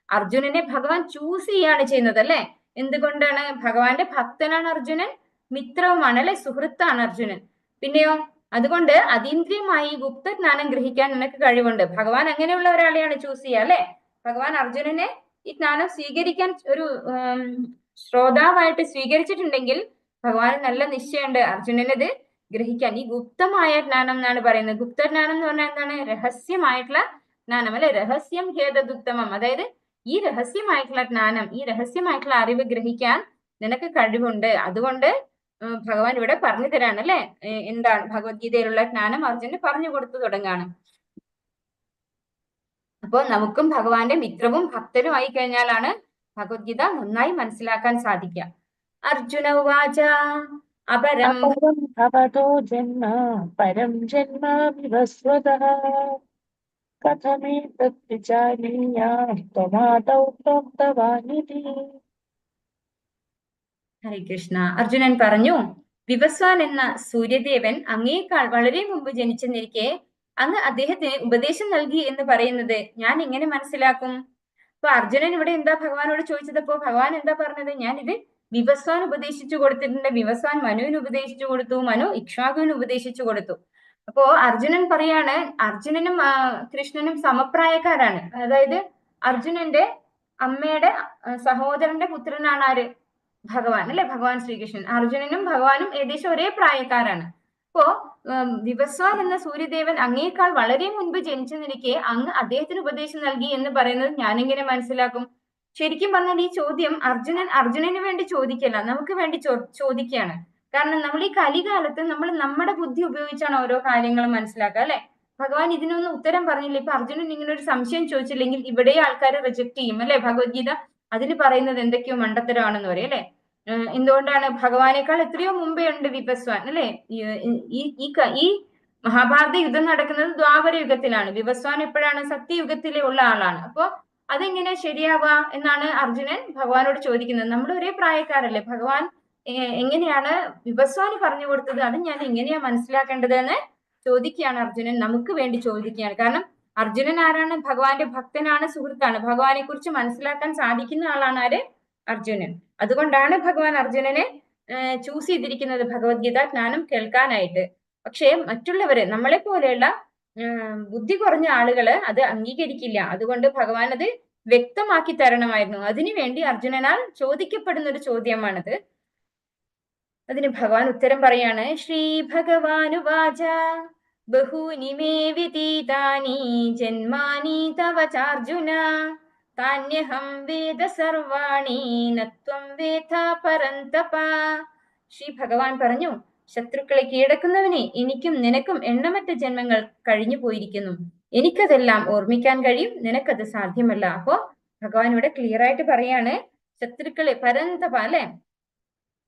അർജുനനെ ഭഗവാൻ ചൂസ് ചെയ്യാണ് ചെയ്യുന്നത് അല്ലെ. എന്തുകൊണ്ടാണ്? ഭഗവാന്റെ ഭക്തനാണ് അർജുനൻ, മിത്രവുമാണ് അല്ലെ, സുഹൃത്താണ് അർജുനൻ. പിന്നെയോ അതുകൊണ്ട് അതീന്ദ്രിയമായി ഗുപ്തജ്ഞാനം ഗ്രഹിക്കാൻ നിനക്ക് കഴിവുണ്ട്. ഭഗവാൻ അങ്ങനെയുള്ള ഒരാളെയാണ് ചൂസ് ചെയ്യുക അല്ലെ. ഭഗവാൻ അർജുനനെ ഈ ജ്ഞാനം സ്വീകരിക്കാൻ ഒരു ശ്രോതാവായിട്ട് സ്വീകരിച്ചിട്ടുണ്ടെങ്കിൽ ഭഗവാന് നല്ല നിശ്ചയമുണ്ട് അർജുനനത് ഗ്രഹിക്കാൻ. ഈ ഗുപ്തമായ ജ്ഞാനം എന്നാണ് പറയുന്നത്. ഗുപ്തജ്ഞാനം എന്ന് പറഞ്ഞാൽ എന്താണ്? രഹസ്യമായിട്ടുള്ള ജ്ഞാനം അല്ലെ. രഹസ്യം ഖേദദുത്തമം. അതായത് ഈ രഹസ്യമായിട്ടുള്ള ജ്ഞാനം, ഈ രഹസ്യമായിട്ടുള്ള അറിവ് ഗ്രഹിക്കാൻ നിനക്ക് കഴിവുണ്ട്. അതുകൊണ്ട് ഭഗവാൻ ഇവിടെ പറഞ്ഞു തരാണ് അല്ലെ. എന്താണ് ഭഗവത്ഗീതയിലുള്ള ജ്ഞാനം അർജുനന് പറഞ്ഞു കൊടുത്തു തുടങ്ങാണ്. അപ്പൊ നമുക്കും ഭഗവാന്റെ മിത്രവും ഭക്തരും ആയി കഴിഞ്ഞാലാണ് ഭഗവത്ഗീത നന്നായി മനസ്സിലാക്കാൻ സാധിക്കുക. അർജുന ഉവാച അപരം ഭവതോ ജന്മ പരം ജന്മ വിവസ്വതഃ കഥമേതത് വിചാരീയാം ത്വമാദൗ പ്രോക്തവാനിതി. ഹരേ കൃഷ്ണ. അർജുനൻ പറഞ്ഞു, വിവസ്വാൻ എന്ന സൂര്യദേവൻ അങ്ങേക്കാൾ വളരെ മുമ്പ് ജനിച്ചെന്നിരിക്കെ അങ്ങ് അദ്ദേഹത്തിന് ഉപദേശം നൽകി എന്ന് പറയുന്നത് ഞാൻ എങ്ങനെ മനസ്സിലാക്കും? അപ്പൊ അർജുനൻ ഇവിടെ എന്താ ഭഗവാനോട് ചോദിച്ചതപ്പോ ഭഗവാൻ എന്താ പറഞ്ഞത്? ഞാൻ ഇത് വിവസ്വാൻ ഉപദേശിച്ചു കൊടുത്തിട്ടുണ്ട്. വിവസ്വാൻ മനുവിന് ഉപദേശിച്ചു കൊടുത്തു, മനു ഇക്ഷ്വാകുവിന് ഉപദേശിച്ചു കൊടുത്തു. അപ്പോ അർജുനൻ പറയാണ്, അർജുനനും കൃഷ്ണനും സമപ്രായക്കാരാണ്. അതായത് അർജുനന്റെ അമ്മയുടെ സഹോദരന്റെ പുത്രനാണ് ആര്? ഭഗവാൻ അല്ലെ, ഭഗവാൻ ശ്രീകൃഷ്ണൻ. അർജുനനും ഭഗവാനും ഏകദേശം ഒരേ പ്രായക്കാരാണ്. അപ്പോ വിവസ്വാൻ എന്ന സൂര്യദേവൻ അങ്ങേക്കാൾ വളരെ മുൻപ് ജനിച്ചെന്നിരിക്കെ അങ്ങ് അദ്ദേഹത്തിന് ഉപദേശം നൽകി എന്ന് പറയുന്നത് ഞാനെങ്ങനെ മനസ്സിലാക്കും? ശരിക്കും പറഞ്ഞാൽ ഈ ചോദ്യം അർജുനന് വേണ്ടി ചോദിക്കല്ല, നമുക്ക് വേണ്ടി ചോദിക്കുകയാണ്. കാരണം നമ്മൾ ഈ കലികാലത്ത് നമ്മൾ നമ്മുടെ ബുദ്ധി ഉപയോഗിച്ചാണ് ഓരോ കാര്യങ്ങളും മനസ്സിലാക്കുക അല്ലെ. ഭഗവാൻ ഇതിനൊന്നും ഉത്തരം പറഞ്ഞില്ല. ഇപ്പൊ അർജുനൻ ഇങ്ങനെ ഒരു സംശയം ചോദിച്ചില്ലെങ്കിൽ ഇവിടെ ആൾക്കാർ റിജക്ട് ചെയ്യും അല്ലെ. ഭഗവത്ഗീത അതിൽ പറയുന്നത് എന്തൊക്കെയോ മണ്ടത്തരമാണെന്ന് പറയും അല്ലെ. എന്തുകൊണ്ടാണ്? ഭഗവാനേക്കാൾ എത്രയോ മുമ്പേ ഉണ്ട് വിവസ്വാൻ അല്ലെ. ഈ മഹാഭാരത യുദ്ധം നടക്കുന്നത് ദ്വാപര യുഗത്തിലാണ്. വിവസ്വാൻ എപ്പോഴാണ്? സത്യയുഗത്തിലെ ഉള്ള ആളാണ്. അപ്പോ അതെങ്ങനെ ശരിയാവുക എന്നാണ് അർജുനൻ ഭഗവാനോട് ചോദിക്കുന്നത്. നമ്മൾ ഒരേ പ്രായക്കാരല്ലേ, ഭഗവാൻ എങ്ങനെയാണ് വിവസ്വാന് പറഞ്ഞു കൊടുത്തത്, അത് ഞാൻ എങ്ങനെയാ മനസ്സിലാക്കേണ്ടത് എന്ന് ചോദിക്കുകയാണ് അർജുനൻ. നമുക്ക് വേണ്ടി ചോദിക്കുകയാണ്. കാരണം അർജുനൻ ആരാണ്? ഭഗവാന്റെ ഭക്തനാണ്, സുഹൃത്താണ്. ഭഗവാനെ കുറിച്ച് മനസ്സിലാക്കാൻ സാധിക്കുന്ന ആളാണ് ആര്? അർജുനൻ. അതുകൊണ്ടാണ് ഭഗവാൻ അർജുനനെ ചൂസ് ചെയ്തിരിക്കുന്നത് ഭഗവത്ഗീത ജ്ഞാനം കേൾക്കാനായിട്ട്. പക്ഷേ മറ്റുള്ളവര്, നമ്മളെ പോലെയുള്ള ബുദ്ധി കുറഞ്ഞ ആളുകള് അത് അംഗീകരിക്കില്ല. അതുകൊണ്ട് ഭഗവാൻ അത് വ്യക്തമാക്കി തരണമായിരുന്നു. അതിനുവേണ്ടി അർജുനനാൽ ചോദിക്കപ്പെടുന്ന ഒരു ചോദ്യമാണത്. അതിന് ഭഗവാൻ ഉത്തരം പറയാണ്. ശ്രീ ഭഗവാനുവാച ബഹൂനി മേ വിതീതാനി ജന്മാനി തവ ചാർജുന താന്യഹം വേദ സർവാണി നത്വം വേദ പരന്തപ. ശ്രീ ഭഗവാൻ പറഞ്ഞു, ശത്രുക്കളെ കീഴടക്കുന്നവനെ എനിക്കും നിനക്കും എണ്ണമറ്റ ജന്മങ്ങൾ കഴിഞ്ഞു പോയിരിക്കുന്നു. എനിക്കതെല്ലാം ഓർമ്മിക്കാൻ കഴിയും, നിനക്കത് സാധ്യമല്ല. അപ്പോ ഭഗവാൻ ഇവിടെ ക്ലിയർ ആയിട്ട് പറയാണ്, ശത്രുക്കളെ പരന്തപ അല്ലെ.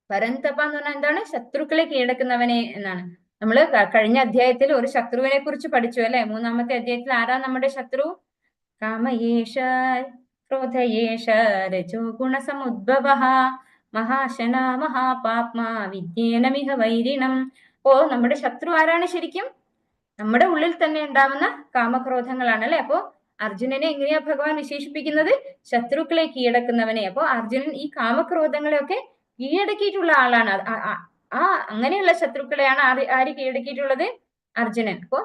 പരന്തപ എന്ന് പറഞ്ഞാൽ എന്താണ്? ശത്രുക്കളെ കീഴടക്കുന്നവനെ എന്നാണ്. നമ്മൾ കഴിഞ്ഞ അധ്യായത്തിൽ ഒരു ശത്രുവിനെ കുറിച്ച് പഠിച്ചു അല്ലെ. 3-ാമത്തെ അധ്യായത്തിൽ ആരാ നമ്മുടെ ശത്രു? കാമയേഷ ക്രോധയേഷ രജോ ഗുണസമുദ്ഭവഃ മഹാശന മഹാപാപ്മാ വിദ്യേനമിഹ വൈരിണം. നമ്മുടെ ശത്രു ആരാണ്? ശരിക്കും നമ്മുടെ ഉള്ളിൽ തന്നെ ഉണ്ടാവുന്ന കാമക്രോധങ്ങളാണ് അല്ലെ. അപ്പോ അർജുനനെ എങ്ങനെയാ ഭഗവാൻ വിശേഷിപ്പിക്കുന്നത്? ശത്രുക്കളെ കീഴടക്കുന്നവനെ. അപ്പോ അർജുനൻ ഈ കാമക്രോധങ്ങളെയൊക്കെ കീഴടക്കിയിട്ടുള്ള ആളാണ്. അങ്ങനെയുള്ള ശത്രുക്കളെയാണ് ആര് കീഴടക്കിയിട്ടുള്ളത്? അർജുനൻ. അപ്പോ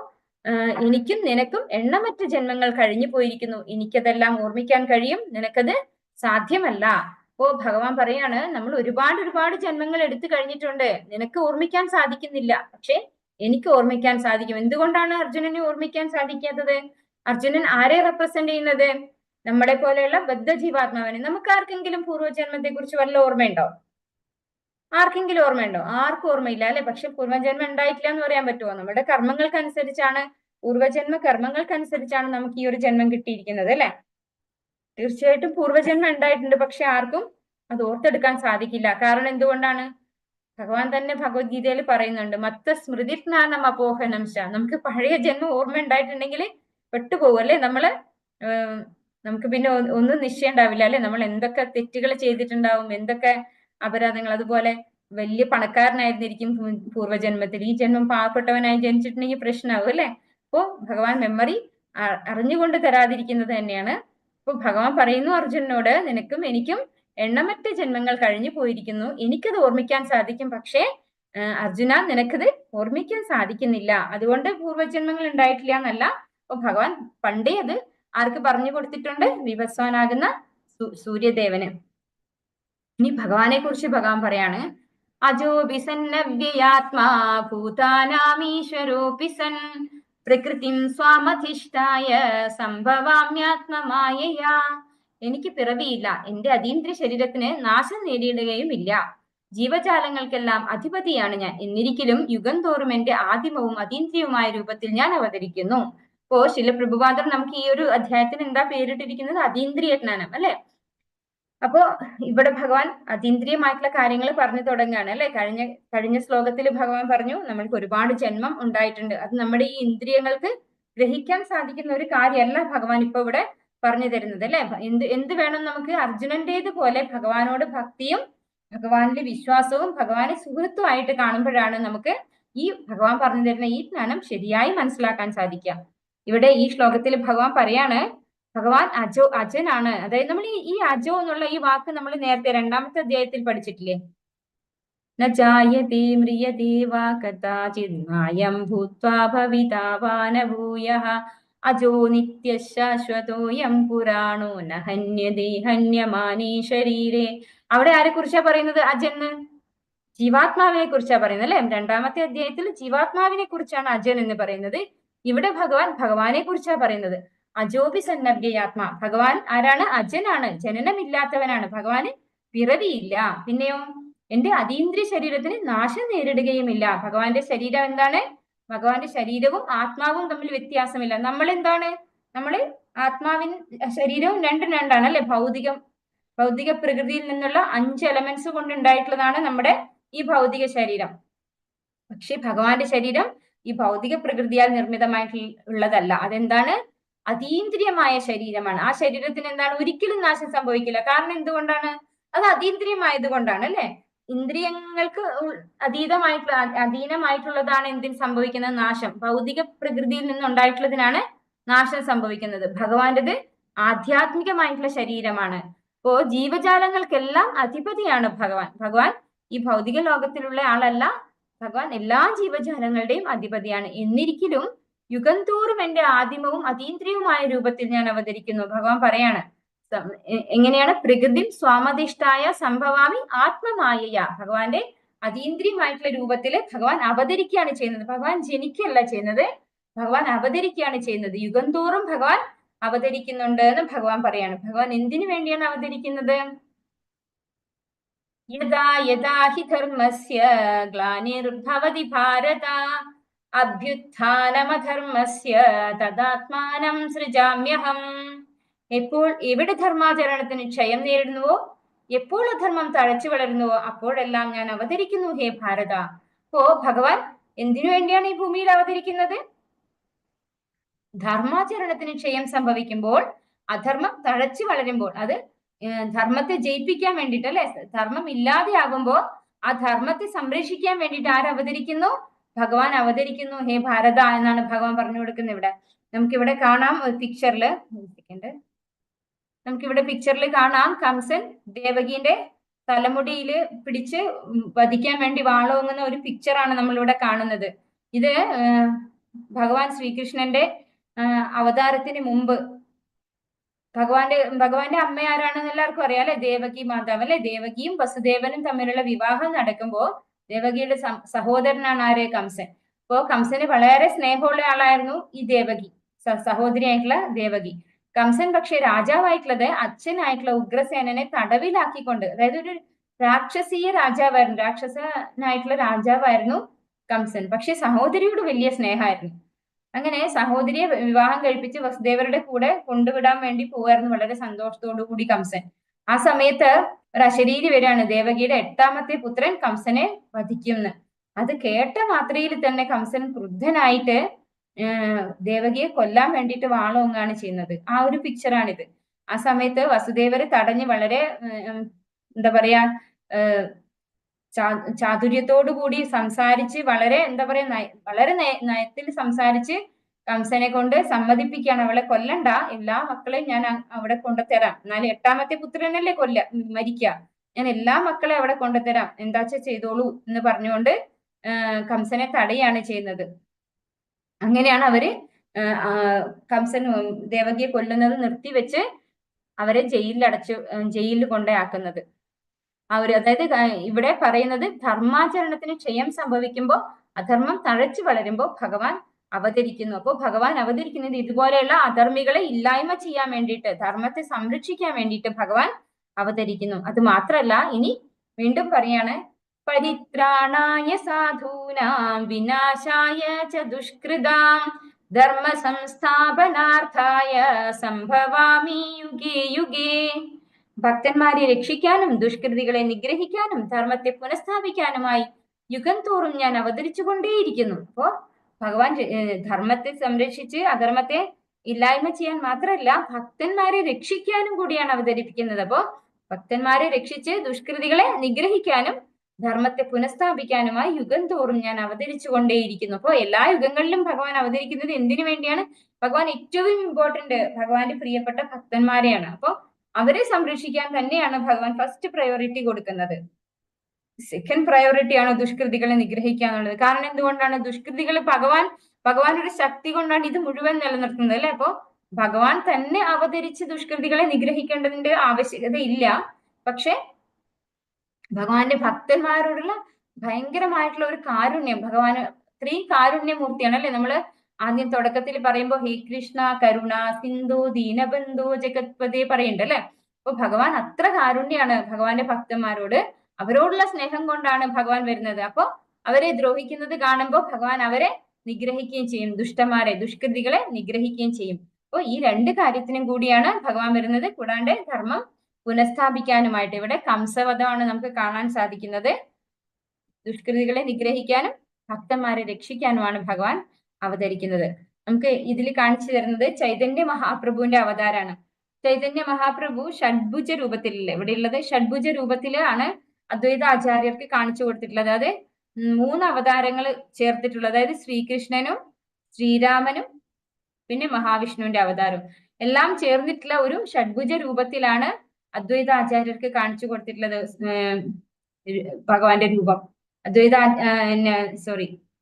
എനിക്കും നിനക്കും എണ്ണമറ്റ ജന്മങ്ങൾ കഴിഞ്ഞു പോയിരിക്കുന്നു, എനിക്കതെല്ലാം ഓർമ്മിക്കാൻ കഴിയും, നിനക്കത് സാധ്യമല്ല. അപ്പോ ഭഗവാൻ പറയാണ്, നമ്മൾ ഒരുപാട് ജന്മങ്ങൾ എടുത്തു കഴിഞ്ഞിട്ടുണ്ട്, നിനക്ക് ഓർമ്മിക്കാൻ സാധിക്കുന്നില്ല, പക്ഷെ എനിക്ക് ഓർമ്മിക്കാൻ സാധിക്കും. എന്തുകൊണ്ടാണ് അർജുനനെ ഓർമ്മിക്കാൻ സാധിക്കാത്തത്? അർജുനൻ ആരെ റെപ്രസെന്റ് ചെയ്യുന്നത്? നമ്മളെ പോലെയുള്ള ബദ്ധജീവാത്മാവിനെ. നമുക്ക് ആർക്കെങ്കിലും പൂർവ്വജന്മത്തെ കുറിച്ച് വല്ല ഓർമ്മയുണ്ടോ? ആർക്കെങ്കിലും ഓർമ്മയുണ്ടോ? ആർക്കും ഓർമ്മയില്ല അല്ലെ. പക്ഷെ പൂർവ്വജന്മം ഉണ്ടായിട്ടില്ല എന്ന് പറയാൻ പറ്റുമോ? നമ്മുടെ കർമ്മങ്ങൾക്കനുസരിച്ചാണ്, പൂർവ്വജന്മ കർമ്മങ്ങൾക്കനുസരിച്ചാണ് നമുക്ക് ഈ ഒരു ജന്മം കിട്ടിയിരിക്കുന്നത് അല്ലെ. തീർച്ചയായിട്ടും പൂർവ്വജന്മം ഉണ്ടായിട്ടുണ്ട്, പക്ഷെ ആർക്കും അത് ഓർത്തെടുക്കാൻ സാധിക്കില്ല. കാരണം എന്തുകൊണ്ടാണ്? ഭഗവാൻ തന്നെ ഭഗവത്ഗീതയിൽ പറയുന്നുണ്ട്, മത്ത സ്മൃതിജ്ഞാനം അപോഹനം ശ. നമുക്ക് പഴയ ജന്മം ഓർമ്മ ഉണ്ടായിട്ടുണ്ടെങ്കിൽ പെട്ടുപോകും അല്ലെ. നമുക്ക് പിന്നെ ഒന്നും നിശ്ചയം ഉണ്ടാവില്ല അല്ലെ. നമ്മൾ എന്തൊക്കെ തെറ്റുകൾ ചെയ്തിട്ടുണ്ടാവും, എന്തൊക്കെ അപരാധങ്ങൾ. അതുപോലെ വലിയ പണക്കാരനായിരുന്നിരിക്കും പൂർവ്വജന്മത്തിൽ, ഈ ജന്മം പാവപ്പെട്ടവനായി ജനിച്ചിട്ടുണ്ടെങ്കിൽ പ്രശ്നമാവും അല്ലെ. അപ്പോ ഭഗവാൻ മെമ്മറി അറിഞ്ഞുകൊണ്ട് തരാതിരിക്കുന്നത് തന്നെയാണ്. അപ്പൊ ഭഗവാൻ പറയുന്നു അർജുനനോട്, നിനക്കും എനിക്കും എണ്ണമറ്റ ജന്മങ്ങൾ കഴിഞ്ഞു പോയിരിക്കുന്നു, എനിക്കത് ഓർമ്മിക്കാൻ സാധിക്കും, പക്ഷേ അർജുന നിനക്കത് ഓർമ്മിക്കാൻ സാധിക്കുന്നില്ല, അതുകൊണ്ട് പൂർവ്വജന്മങ്ങൾ ഉണ്ടായിട്ടില്ല എന്നല്ല. അപ്പൊ ഭഗവാൻ പണ്ടേ അത് ആർക്ക് പറഞ്ഞു കൊടുത്തിട്ടുണ്ട്? വിവസ്വാനാകുന്ന സൂര്യദേവന്. ഇനി ഭഗവാനെ കുറിച്ച് ഭഗവാൻ പറയാണ്, അജോപി സന്നവ്യയാത്മാ ഭൂതാനാമീശ്വരോപി സൻ പ്രകൃതിം സ്വാമധിഷ്ഠായ സംഭവാമ്യാത്മമായയാ. എനിക്ക് പിറവിയില്ല, എന്റെ അതീന്ദ്രിയ ശരീരത്തിന് നാശം നേരിടുകയും ഇല്ല, ജീവജാലങ്ങൾക്കെല്ലാം അധിപതിയാണ് ഞാൻ, എന്നിരിക്കലും യുഗം തോറും എന്റെ ആദിമവും അതീന്ദ്രിയവുമായ രൂപത്തിൽ ഞാൻ അവതരിക്കുന്നു. അപ്പോ ശില പ്രഭുപാദർ നമുക്ക് ഈ ഒരു അധ്യായത്തിന് എന്താ പേരിട്ടിരിക്കുന്നത്? അതീന്ദ്രിയ ജ്ഞാനം അല്ലെ. അപ്പോ ഇവിടെ ഭഗവാൻ അതീന്ദ്രിയമായിട്ടുള്ള കാര്യങ്ങൾ പറഞ്ഞു തുടങ്ങുകയാണ് അല്ലെ. കഴിഞ്ഞ ശ്ലോകത്തിൽ ഭഗവാൻ പറഞ്ഞു നമ്മൾക്ക് ഒരുപാട് ജന്മം ഉണ്ടായിട്ടുണ്ട്, അത് നമ്മുടെ ഈ ഇന്ദ്രിയങ്ങൾക്ക് ഗ്രഹിക്കാൻ സാധിക്കുന്ന ഒരു കാര്യമല്ല ഭഗവാൻ ഇപ്പൊ ഇവിടെ പറഞ്ഞു തരുന്നത് അല്ലെ. എന്ത് വേണം നമുക്ക്? അർജുനന്റേത് പോലെ ഭഗവാനോട് ഭക്തിയും ഭഗവാനിലെ വിശ്വാസവും ഭഗവാനെ സുഹൃത്തുമായിട്ട് കാണുമ്പോഴാണ് നമുക്ക് ഈ ഭഗവാൻ പറഞ്ഞു തരുന്ന ഈ ജ്ഞാനം ശരിയായി മനസ്സിലാക്കാൻ സാധിക്കുക. ഇവിടെ ഈ ശ്ലോകത്തിൽ ഭഗവാൻ പറയാണ്, ഭഗവാൻ അജനാണ്. അതായത് നമ്മൾ ഈ അജോ എന്നുള്ള ഈ വാക്ക് നമ്മൾ നേരത്തെ 2ാമത്തെ അധ്യായത്തിൽ പഠിച്ചിട്ടില്ലേ? ന ജായതേ മ്രിയതേ വാ കഥാചിത് മായം ഭൂത്വാ ഭവിതാ വാ ന ഭൂയഃ അജോ നിത്യശാശ്വതോയം പുരാണോ ന ഹന്യതേ ഹന്യമാനേ ശരീരേ. അവിടെ ആരെ കുറിച്ചാ പറയുന്നത്? അജന്, ജീവാത്മാവിനെ കുറിച്ചാ പറയുന്നത് അല്ലെ. 2ാമത്തെ അധ്യായത്തിൽ ജീവാത്മാവിനെ കുറിച്ചാണ് അജൻ എന്ന് പറയുന്നത്. ഇവിടെ ഭഗവാനെ കുറിച്ചാ പറയുന്നത്. അജോപി സന്നവ്യയാത്മ. ഭഗവാൻ ആരാണ്? അജനാണ്, ജനനമില്ലാത്തവനാണ്, ഭഗവാന് പിറവിയില്ല. പിന്നെയോ എന്റെ അതീന്ദ്രിയ ശരീരത്തിന് നാശം നേരിടുകയുമില്ല. ഭഗവാന്റെ ശരീരം എന്താണ്? ഭഗവാന്റെ ശരീരവും ആത്മാവും തമ്മിൽ വ്യത്യാസമില്ല. നമ്മൾ എന്താണ്? നമ്മള് ആത്മാവിൻ ശരീരവും രണ്ടാണ് അല്ലെ. ഭൗതിക പ്രകൃതിയിൽ നിന്നുള്ള 5 എലമെന്റ്സ് കൊണ്ട് ഉണ്ടായിട്ടുള്ളതാണ് നമ്മുടെ ഈ ഭൗതിക ശരീരം. പക്ഷെ ഭഗവാന്റെ ശരീരം ഈ ഭൗതിക പ്രകൃതിയാൽ നിർമ്മിതമായിട്ടുള്ളതല്ല. അതെന്താണ്? അതീന്ദ്രിയമായ ശരീരമാണ്. ആ ശരീരത്തിന് എന്താണ്? ഒരിക്കലും നാശം സംഭവിക്കില്ല. കാരണം എന്തുകൊണ്ടാണ്? അത് അതീന്ദ്രിയമായത് കൊണ്ടാണ് അല്ലെ. ഇന്ദ്രിയങ്ങൾക്ക് അധീനമായിട്ടുള്ളതാണ് എന്തിന് സംഭവിക്കുന്നത്? നാശം. ഭൗതിക പ്രകൃതിയിൽ നിന്നുണ്ടായിട്ടുള്ളതിനാണ് നാശം സംഭവിക്കുന്നത്. ഭഗവാന്റേത് ആധ്യാത്മികമായിട്ടുള്ള ശരീരമാണ്. അപ്പോ ജീവജാലങ്ങൾക്കെല്ലാം അധിപതിയാണ് ഭഗവാൻ ഈ ഭൗതിക ലോകത്തിലുള്ള ആളല്ല. ഭഗവാൻ എല്ലാ ജീവജാലങ്ങളുടെയും അധിപതിയാണ്. എന്നിരിക്കലും യുഗം തോറും എന്റെ ആദിമവും അതീന്ദ്രിയവുമായ രൂപത്തിൽ ഞാൻ അവതരിക്കുന്നു. ഭഗവാൻ പറയാണ് എങ്ങനെയാണ്? പ്രകൃതി സ്വാമധിഷ്ഠായ സംഭവാമി ആത്മമായയ. ഭഗവാന്റെ അതീന്ദ്രിയമായിട്ടുള്ള രൂപത്തില് ഭഗവാൻ അവതരിക്കുകയാണ് ചെയ്യുന്നത്. ഭഗവാൻ ജനിക്കല്ല ചെയ്യുന്നത്, ഭഗവാൻ അവതരിക്കുകയാണ് ചെയ്യുന്നത്. യുഗം തോറും ഭഗവാൻ അവതരിക്കുന്നുണ്ട് എന്ന് ഭഗവാൻ പറയാണ്. ഭഗവാൻ എന്തിനു വേണ്ടിയാണ് അവതരിക്കുന്നത്? യഥാ യഥാ ഹി ധർമ്മസ്യ ഗ്ലാനിർഭവതി ഭാരത അഭ്യുത്ഥാനമധർമ്മസ്യ തദാത്മാനം സൃജാമ്യഹം. എപ്പോൾ എവിടെ ധർമാചരണത്തിന് ക്ഷയം നേരിടുന്നുവോ, എപ്പോൾ അധർമ്മം തഴച്ചു വളരുന്നുവോ അപ്പോഴെല്ലാം ഞാൻ അവതരിക്കുന്നു ഹേ ഭാരത. അപ്പോ ഭഗവാൻ എന്തിനു വേണ്ടിയാണ് ഈ ഭൂമിയിൽ അവതരിക്കുന്നത്? ധർമാചരണത്തിന് ക്ഷയം സംഭവിക്കുമ്പോൾ, അധർമ്മം തഴച്ചു വളരുമ്പോൾ, അത് ധർമ്മത്തെ ജയിപ്പിക്കാൻ വേണ്ടിയിട്ട് അല്ലെ. ധർമ്മം ഇല്ലാതെയാകുമ്പോ ആ ധർമ്മത്തെ സംരക്ഷിക്കാൻ വേണ്ടിയിട്ട് ആരവതരിക്കുന്നു? ഭഗവാൻ അവതരിക്കുന്നു ഹേ ഭാരത എന്നാണ് ഭഗവാൻ പറഞ്ഞു കൊടുക്കുന്നത്. ഇവിടെ നമുക്കിവിടെ കാണാം ഒരു പിക്ചറില്, നമുക്കിവിടെ പിക്ചറിൽ കാണാം കംസൻ ദേവകീന്റെ തലമുടിയിൽ പിടിച്ച് വധിക്കാൻ വേണ്ടി വാളോങ്ങുന്ന ഒരു പിക്ചറാണ് നമ്മളിവിടെ കാണുന്നത്. ഇത് ഭഗവാൻ ശ്രീകൃഷ്ണന്റെ അവതാരത്തിന് മുമ്പ് ഭഗവാന്റെ അമ്മ ആരാണെന്ന് എല്ലാവർക്കും അറിയാം അല്ലെ. ദേവകി മാതാവ് അല്ലെ. ദേവകിയും വസുദേവനും തമ്മിലുള്ള വിവാഹം നടക്കുമ്പോ ദേവകിയുടെ സഹോദരനാണ് ആര്? കംസൻ. അപ്പോ കംസന് വളരെ സ്നേഹമുള്ള ആളായിരുന്നു ഈ ദേവകി, സഹോദരിയായിട്ടുള്ള ദേവകി. കംസൻ പക്ഷെ രാജാവായിട്ടുള്ളത് അച്ഛനായിട്ടുള്ള ഉഗ്രസേനനെ തടവിലാക്കിക്കൊണ്ട്, അതായത് ഒരു രാക്ഷസീയ രാജാവായിരുന്നു, രാക്ഷസനായിട്ടുള്ള രാജാവായിരുന്നു കംസൻ. പക്ഷെ സഹോദരിയോട് വലിയ സ്നേഹമായിരുന്നു. അങ്ങനെ സഹോദരിയെ വിവാഹം കഴിപ്പിച്ച് വസുദേവരുടെ കൂടെ കൊണ്ടുവിടാൻ വേണ്ടി പോവായിരുന്നു വളരെ സന്തോഷത്തോടു കൂടി കംസൻ. ആ സമയത്ത് ഒരു അശരീരി വരികയാണ്, ദേവകിയുടെ 8ാമത്തെ പുത്രൻ കംസനെ വധിക്കുന്നു. അത് കേട്ട മാത്രയിൽ തന്നെ കംസൻ ക്രുദ്ധനായിട്ട് ദേവകിയെ കൊല്ലാൻ വേണ്ടിയിട്ട് വാളോങ്ങാണ് ചെയ്യുന്നത്. ആ ഒരു പിക്ചറാണിത്. ആ സമയത്ത് വസുദേവരെ തടഞ്ഞ് വളരെ എന്താ പറയാ ചാതുര്യത്തോടു കൂടി സംസാരിച്ച് വളരെ എന്താ പറയാ വളരെ നയത്തിൽ സംസാരിച്ച് കംസനെ കൊണ്ട് സമ്മതിപ്പിക്കുകയാണ്, അവളെ കൊല്ലണ്ട, എല്ലാ മക്കളെയും ഞാൻ അവിടെ കൊണ്ടുതരാം, എന്നാലും 8ാമത്തെ പുത്രനല്ലേ മരിക്കുക, ഞാൻ എല്ലാ മക്കളെ അവിടെ കൊണ്ടുതരാം, എന്താച്ചാ ചെയ്തോളൂ എന്ന് പറഞ്ഞുകൊണ്ട് കംസനെ തടയാണ് ചെയ്യുന്നത്. അങ്ങനെയാണ് അവര് കംസൻ ദേവകിയെ കൊല്ലുന്നത് നിർത്തിവെച്ച് അവരെ ജയിലിൽ കൊണ്ടയാക്കുന്നത്. അതായത് ഇവിടെ പറയുന്നത് ധർമാചരണത്തിന് ക്ഷയം സംഭവിക്കുമ്പോൾ, അധർമ്മം തഴച്ചു വളരുമ്പോൾ ഭഗവാൻ അവതരിക്കുന്നു. അപ്പോൾ ഭഗവാൻ അവതരിക്കുന്നത് ഇതുപോലെയുള്ള അധർമ്മികളെ ഇല്ലായ്മ ചെയ്യാൻ വേണ്ടിയിട്ട്, ധർമ്മത്തെ സംരക്ഷിക്കാൻ വേണ്ടിയിട്ട് ഭഗവാൻ അവതരിക്കുന്നു. അത് മാത്രല്ല, ഇനി വീണ്ടും പറയാണ്, പരിത്രാണായ സാധൂനാം വിനാശായ ച ദുഷ്കൃതാം ധർമ്മ സംസ്ഥാപനാർത്ഥായ സംഭവാമി യുഗേ യുഗേ. ഭക്തന്മാരെ രക്ഷിക്കാനും ദുഷ്കൃതികളെ നിഗ്രഹിക്കാനും ധർമ്മത്തെ പുനഃസ്ഥാപിക്കാനുമായി യുഗം തോറും ഞാൻ അവതരിച്ചു കൊണ്ടേയിരിക്കുന്നു. അപ്പോ ഭഗവാൻ ധർമ്മത്തെ സംരക്ഷിച്ച് അധർമ്മത്തെ ഇല്ലായ്മ ചെയ്യാൻ മാത്രമല്ല, ഭക്തന്മാരെ രക്ഷിക്കാനും കൂടിയാണ് അവതരിപ്പിക്കുന്നത്. അപ്പോ ഭക്തന്മാരെ രക്ഷിച്ച് ദുഷ്കൃതികളെ നിഗ്രഹിക്കാനും ധർമ്മത്തെ പുനഃസ്ഥാപിക്കാനുമായി യുഗം തോറും ഞാൻ അവതരിച്ചു കൊണ്ടേയിരിക്കുന്നു. അപ്പോൾ എല്ലാ യുഗങ്ങളിലും ഭഗവാൻ അവതരിക്കുന്നത് എന്തിനു വേണ്ടിയാണ്? ഭഗവാൻ ഏറ്റവും ഇമ്പോർട്ടന്റ് ഭഗവാന്റെ പ്രിയപ്പെട്ട ഭക്തന്മാരെയാണ്. അപ്പോൾ അവരെ സംരക്ഷിക്കാൻ തന്നെയാണ് ഭഗവാൻ ഫസ്റ്റ് പ്രയോറിറ്റി കൊടുക്കുന്നത്. സെക്കൻഡ് പ്രയോറിറ്റിയാണ് ദുഷ്കൃതികളെ നിഗ്രഹിക്കുക എന്നുള്ളത്. കാരണം എന്തുകൊണ്ടാണ്? ദുഷ്കൃതികൾ ഭഗവാൻ ഒരു ശക്തി കൊണ്ടാണ് ഇത് മുഴുവൻ നിലനിർത്തുന്നത്, അല്ലെ? അപ്പോ ഭഗവാൻ തന്നെ അവതരിച്ച് ദുഷ്കൃതികളെ നിഗ്രഹിക്കേണ്ടതിന്റെ ആവശ്യകത ഇല്ല. പക്ഷെ ഭഗവാന്റെ ഭക്തന്മാരോടുള്ള ഭയങ്കരമായിട്ടുള്ള ഒരു കാരുണ്യം, ഭഗവാന് ഇത്രയും കാരുണ്യമൂർത്തിയാണ്, അല്ലെ? നമ്മള് ആദ്യം തുടക്കത്തിൽ പറയുമ്പോൾ ഹേ കൃഷ്ണ കരുണ സിന്ധു ദീനബന്ധു ജഗത്പതേ പറയുന്നുണ്ട്, അല്ലെ? അപ്പൊ ഭഗവാൻ അത്ര കാരുണ്യാണ് ഭഗവാന്റെ ഭക്തന്മാരോട്. അവരോടുള്ള സ്നേഹം കൊണ്ടാണ് ഭഗവാൻ വരുന്നത്. അപ്പൊ അവരെ ദ്രോഹിക്കുന്നത് കാണുമ്പോൾ ഭഗവാൻ അവരെ നിഗ്രഹിക്കുകയും ചെയ്യും, ദുഷ്കൃതികളെ നിഗ്രഹിക്കുകയും ചെയ്യും. അപ്പൊ ഈ 2 കാര്യത്തിനും കൂടിയാണ് ഭഗവാൻ വരുന്നത്. കൂടാണ്ട് ധർമ്മം പുനഃസ്ഥാപിക്കാനുമായിട്ട്. ഇവിടെ കംസവധമാണ് നമുക്ക് കാണാൻ സാധിക്കുന്നത്. ദുഷ്കൃതികളെ നിഗ്രഹിക്കാനും ഭക്തന്മാരെ രക്ഷിക്കാനുമാണ് ഭഗവാൻ അവതരിക്കുന്നത്. നമുക്ക് ഇതിൽ കാണിച്ചു തരുന്നത് ചൈതന്യ മഹാപ്രഭുവിന്റെ അവതാരാണ്. ചൈതന്യ മഹാപ്രഭു ഷഡ്ഭുജ രൂപത്തിലല്ലേ ഇവിടെ ഉള്ളത്? ഷഡ്ഭുജ രൂപത്തിലാണ് അദ്വൈത ആചാര്യർക്ക് കാണിച്ചു കൊടുത്തിട്ടുള്ളത്. അതായത് 3 അവതാരങ്ങൾ ചേർത്തിട്ടുള്ളത്. അതായത് ശ്രീകൃഷ്ണനും ശ്രീരാമനും പിന്നെ മഹാവിഷ്ണുവിന്റെ അവതാരവും എല്ലാം ചേർന്നിട്ടുള്ള ഒരു ഷഡ്ഭുജ രൂപത്തിലാണ് അദ്വൈത ആചാര്യർക്ക് കാണിച്ചു കൊടുത്തിട്ടുള്ളത് ഭഗവാന്റെ രൂപം.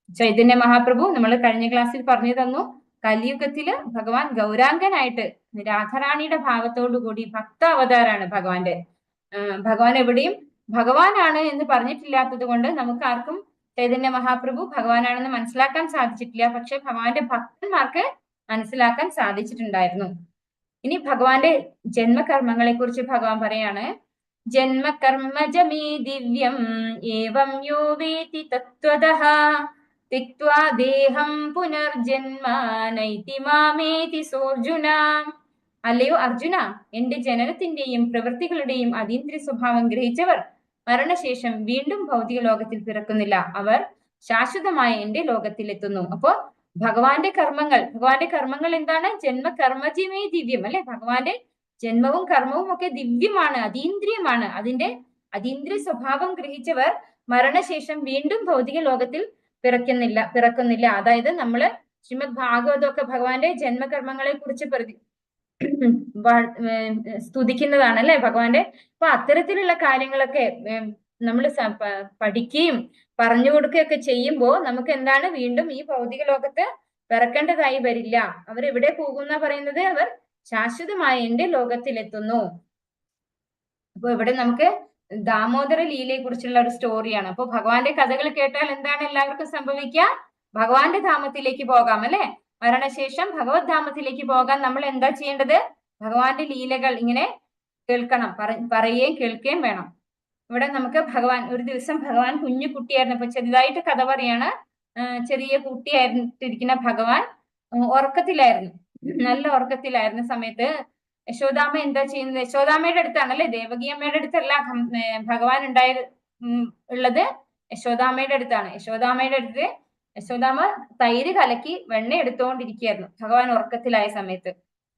ചൈതന്യ മഹാപ്രഭു നമ്മൾ കഴിഞ്ഞ ക്ലാസ്സിൽ പറഞ്ഞു തന്നു, കലിയുഗത്തില് ഭഗവാൻ ഗൗരാംഗനായിട്ട് രാധാറാണിയുടെ ഭാവത്തോടു കൂടി ഭക്ത അവതാരാണ് ഭഗവാന്റെ. ഭഗവാൻ എവിടെയും ഭഗവാനാണ് എന്ന് പറഞ്ഞിട്ടില്ലാത്തത് കൊണ്ട് നമുക്ക് ആർക്കും ചൈതന്യ മഹാപ്രഭു ഭഗവാനാണെന്ന് മനസ്സിലാക്കാൻ സാധിച്ചിട്ടില്ല. പക്ഷെ ഭഗവാന്റെ ഭക്തന്മാർക്ക് മനസ്സിലാക്കാൻ സാധിച്ചിട്ടുണ്ടായിരുന്നു. ഇനി ഭഗവാന്റെ ജന്മകർമ്മങ്ങളെ കുറിച്ച് ഭഗവാൻ പറയാണ്, ജന്മകർമ്മജമേ ദിവ്യം ഏവം യോ വേതി തത്വതഃ തിക്ത്വാ ദേഹം പുനർജന്മ നൈതി മാമേതി സോർജുന. അല്ലയോ അർജുന, എന്റെ ജനനത്തിന്റെയും പ്രവൃത്തികളുടെയും അതീന്ദ്രിയ സ്വഭാവം ഗ്രഹിച്ചവർ മരണശേഷം വീണ്ടും ഭൗതിക ലോകത്തിൽ പിറക്കുന്നില്ല, അവർ ശാശ്വതമായ എന്റെ ലോകത്തിലെത്തുന്നു. അപ്പോ ഭഗവാന്റെ കർമ്മങ്ങൾ എന്താണ്? ജന്മകർമ്മജമേ ദിവ്യം, അല്ലെ? ഭഗവാന്റെ ജന്മവും കർമ്മവും ഒക്കെ ദിവ്യമാണ്, അതീന്ദ്രിയമാണ്. അതിന്റെ അതീന്ദ്രിയ സ്വഭാവം ഗ്രഹിച്ചവർ മരണശേഷം വീണ്ടും ഭൗതിക ലോകത്തിൽ പിറക്കുന്നില്ല. അതായത് നമ്മള് ശ്രീമദ് ഭാഗവതമൊക്കെ ഭഗവാന്റെ ജന്മകർമ്മങ്ങളെ കുറിച്ച് സ്തുതിക്കുന്നതാണ്, അല്ലെ? ഭഗവാന്റെ. അപ്പൊ അത്തരത്തിലുള്ള കാര്യങ്ങളൊക്കെ നമ്മൾ പഠിക്കുകയും പറഞ്ഞു കൊടുക്കുകയൊക്കെ ചെയ്യുമ്പോൾ നമുക്ക് എന്താണ്? വീണ്ടും ഈ ഭൗതിക ലോകത്ത് പിറക്കേണ്ടതായി വരില്ല. അവരെവിടെ പോകുന്ന പറയുന്നത്? അവർ ശാശ്വതമായ എന്റെ ലോകത്തിലെത്തുന്നു. അപ്പൊ ഇവിടെ നമുക്ക് ദാമോദര ലീലയെ കുറിച്ചുള്ള ഒരു സ്റ്റോറിയാണ്. അപ്പൊ ഭഗവാന്റെ കഥകൾ കേട്ടാൽ എന്താണ് എല്ലാവർക്കും സംഭവിക്കുക? ഭഗവാന്റെ ധാമത്തിലേക്ക് പോകാം, അല്ലെ? മരണശേഷം ഭഗവത് ധാമത്തിലേക്ക് പോകാൻ നമ്മൾ എന്താ ചെയ്യേണ്ടത്? ഭഗവാന്റെ ലീലകൾ ഇങ്ങനെ കേൾക്കണം, പറയുകയും കേൾക്കുകയും വേണം. ഇവിടെ നമുക്ക് ഒരു ദിവസം ഭഗവാൻ കുഞ്ഞു കുട്ടിയായിരുന്നു. അപ്പൊ ചെറുതായിട്ട് കഥ പറയാണ്. ചെറിയ കുട്ടിയായിട്ടിരിക്കുന്ന ഭഗവാൻ ഉറക്കത്തിലായിരുന്നു, നല്ല ഉറക്കത്തിലായിരുന്ന സമയത്ത് യശോദാമ്മ എന്താ ചെയ്യുന്നത്? യശോദാമ്മയുടെ അടുത്താണ്, അല്ലെ? ദേവകി അമ്മയുടെ അടുത്തല്ല ഭഗവാൻ ഉള്ളത്, യശോദാമ്മയുടെ അടുത്താണ്. യശോദാമ്മയുടെ അടുത്ത് യശോദാമ്മ തൈര് കലക്കി വെണ്ണ എടുത്തുകൊണ്ടിരിക്കുകയായിരുന്നു ഭഗവാൻ ഉറക്കത്തിലായ സമയത്ത്.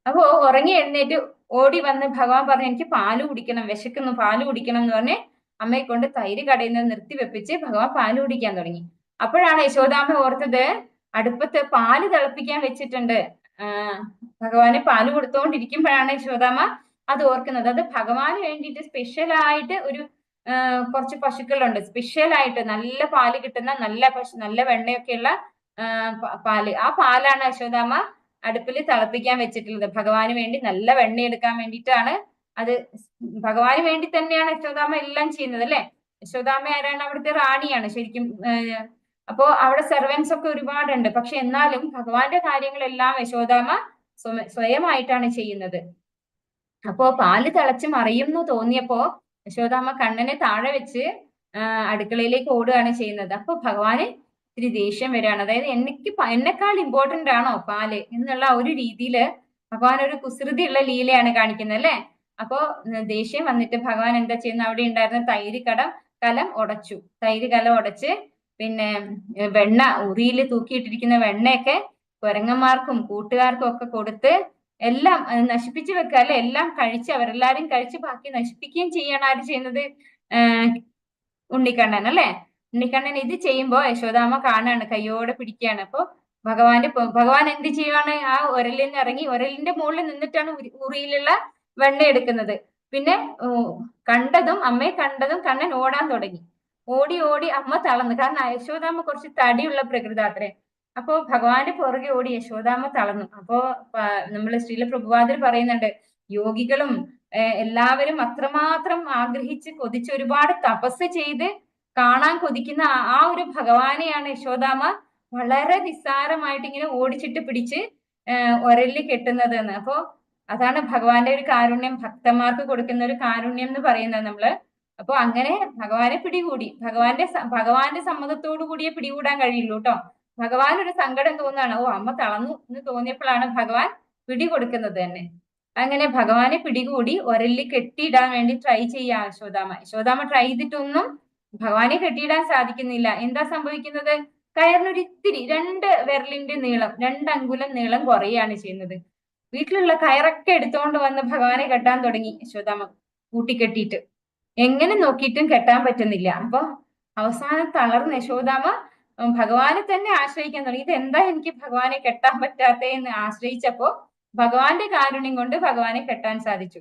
അപ്പോ ഉറങ്ങി എഴുന്നേറ്റ് ഓടി വന്ന് ഭഗവാൻ പറഞ്ഞു, എനിക്ക് പാല് കുടിക്കണം, വിശക്കുന്നു, പാല് കുടിക്കണം എന്ന് പറഞ്ഞ് അമ്മയെ കൊണ്ട് തൈര് കടയിൽ നിന്ന് നിർത്തി വെപ്പിച്ച് ഭഗവാൻ പാല് കുടിക്കാൻ തുടങ്ങി. അപ്പോഴാണ് യശോദാമ്മ ഓർത്തത്, അടുപ്പത്ത് പാല് തിളപ്പിക്കാൻ വെച്ചിട്ടുണ്ട്. ഭഗവാന് പാല് കൊടുത്തോണ്ടിരിക്കുമ്പോഴാണ് യശോദാമ്മ അത് ഓർക്കുന്നത്. അത് ഭഗവാന് വേണ്ടിയിട്ട് സ്പെഷ്യൽ ആയിട്ട് ഒരു കുറച്ച് പശുക്കളുണ്ട്, സ്പെഷ്യൽ ആയിട്ട് നല്ല പാല് കിട്ടുന്ന നല്ല പശു, നല്ല വെണ്ണയൊക്കെയുള്ള പാല്. ആ പാലാണ് യശോദാമ്മ അടുപ്പിൽ തിളപ്പിക്കാൻ വെച്ചിട്ടുള്ളത്. ഭഗവാന് വേണ്ടി നല്ല വെണ്ണ എടുക്കാൻ വേണ്ടിയിട്ടാണ്. അത് ഭഗവാന് വേണ്ടി തന്നെയാണ് യശോദാമ്മ എല്ലാം ചെയ്യുന്നത് അല്ലെ. യശോദാമ്മ ആരാണ്? അവിടുത്തെ റാണിയാണ് ശരിക്കും. അപ്പോ അവിടെ സെർവൻസ് ഒക്കെ ഒരുപാടുണ്ട്. പക്ഷെ എന്നാലും ഭഗവാന്റെ കാര്യങ്ങളെല്ലാം യശോദാമ്മ സ്വയമായിട്ടാണ് ചെയ്യുന്നത്. അപ്പോ പാല് തിളച്ച് മറിയുന്നു തോന്നിയപ്പോ യശോദാമ്മ കണ്ണനെ താഴെ വെച്ച് അടുക്കളയിലേക്ക് ഓടുകയാണ് ചെയ്യുന്നത്. അപ്പൊ ഭഗവാന് ഇത്തിരി ദേഷ്യം വരികയാണ്. അതായത് എന്നെക്കാൾ ഇമ്പോർട്ടന്റ് ആണോ പാല് എന്നുള്ള ഒരു രീതിയില് ഭഗവാൻ ഒരു കുസൃതിയുള്ള ലീലയാണ് കാണിക്കുന്നത് അല്ലെ. അപ്പോ ദേഷ്യം വന്നിട്ട് ഭഗവാൻ എന്താ ചെയ്യുന്നത്? അവിടെ ഉണ്ടായിരുന്ന തൈര് കലം ഉടച്ചു. തൈര് കലം ഉടച്ച് പിന്നെ വെണ്ണ ഉറിയിൽ തൂക്കിയിട്ടിരിക്കുന്ന വെണ്ണയൊക്കെ കുരങ്ങന്മാർക്കും കൂട്ടുകാർക്കും ഒക്കെ കൊടുത്ത് എല്ലാം നശിപ്പിച്ചു വെക്കുക അല്ലെ. എല്ലാം കഴിച്ച് അവരെല്ലാരും കഴിച്ച് ബാക്കി നശിപ്പിക്കുകയും ചെയ്യാണ് ആര് ചെയ്യുന്നത്? ഉണ്ണിക്കണ്ണൻ അല്ലെ. ഉണ്ണിക്കണ്ണൻ ഇത് ചെയ്യുമ്പോ യശോദാമ്മ കാണാണ്, കയ്യോടെ പിടിക്കുകയാണ്. അപ്പൊ ഭഗവാൻ എന്ത് ചെയ്യുവാണ്? ആ ഉരലിൽ നിന്ന് ഇറങ്ങി ഉരലിന്റെ മുകളിൽ നിന്നിട്ടാണ് ഉറിയിലുള്ള വെണ്ണ എടുക്കുന്നത്. പിന്നെ അമ്മയെ കണ്ടതും കണ്ണൻ ഓടാൻ തുടങ്ങി. ഓടി ഓടി അമ്മ തളർന്നു. കാരണം യശോദാമ്മ കുറച്ച് തടിയുള്ള പ്രകൃതാത്രേ. അപ്പോ ഭഗവാന്റെ പുറകെ ഓടി യശോദാമ്മ തളർന്നു. അപ്പോ നമ്മള് ശ്രീല പ്രഭുപാദർ പറയുന്നുണ്ട്, യോഗികളും എല്ലാവരും അത്രമാത്രം ആഗ്രഹിച്ച് കൊതിച്ച് ഒരുപാട് തപസ് ചെയ്ത് കാണാൻ കൊതിക്കുന്ന ആ ഒരു ഭഗവാനെയാണ് യശോദാമ്മ വളരെ നിസ്സാരമായിട്ട് ഇങ്ങനെ ഓടിച്ചിട്ട് പിടിച്ച് ഒരലിൽ കെട്ടുന്നത് എന്ന്. അപ്പോ അതാണ് ഭഗവാന്റെ ഒരു കാരുണ്യം, ഭക്തന്മാർക്ക് കൊടുക്കുന്ന ഒരു കാരുണ്യം എന്ന് പറയുന്നത് നമ്മള്. അപ്പൊ അങ്ങനെ ഭഗവാനെ പിടികൂടി. ഭഗവാന്റെ സമ്മതത്തോടു കൂടിയേ പിടികൂടാൻ കഴിയുള്ളൂ കേട്ടോ. ഭഗവാൻ ഒരു സങ്കടം തോന്നുകയാണ്. അമ്മ തളർന്നു എന്ന് തോന്നിയപ്പോഴാണ് ഭഗവാൻ പിടികൊടുക്കുന്നത് തന്നെ. അങ്ങനെ ഭഗവാനെ പിടികൂടി ഒരലിൽ കെട്ടിയിടാൻ വേണ്ടി ട്രൈ ചെയ്യാ യശോദാമ്മ ട്രൈ ചെയ്തിട്ടൊന്നും ഭഗവാനെ കെട്ടിയിടാൻ സാധിക്കുന്നില്ല. എന്താ സംഭവിക്കുന്നത്? കയറിനൊരു ഇത്തിരി 2 വിരലിന്റെ നീളം, 2 അങ്കുലം നീളം കുറയാണ് ചെയ്യുന്നത്. വീട്ടിലുള്ള കയറൊക്കെ എടുത്തോണ്ട് വന്ന് ഭഗവാനെ കെട്ടാൻ തുടങ്ങി യശോദാമ്മ കൂട്ടിക്കെട്ടിയിട്ട്. എങ്ങനെ നോക്കിയിട്ടും കെട്ടാൻ പറ്റുന്നില്ല. അപ്പൊ അവസാനം തളർന്ന് യശോദാമ്മ ഭഗവാനെ തന്നെ ആശ്രയിക്കാൻ തുടങ്ങി. ഇത് എന്താ എനിക്ക് ഭഗവാനെ കെട്ടാൻ പറ്റാത്തതെന്ന് ആശ്രയിച്ചപ്പോ ഭഗവാന്റെ കാരുണ്യം കൊണ്ട് ഭഗവാനെ കെട്ടാൻ സാധിച്ചു.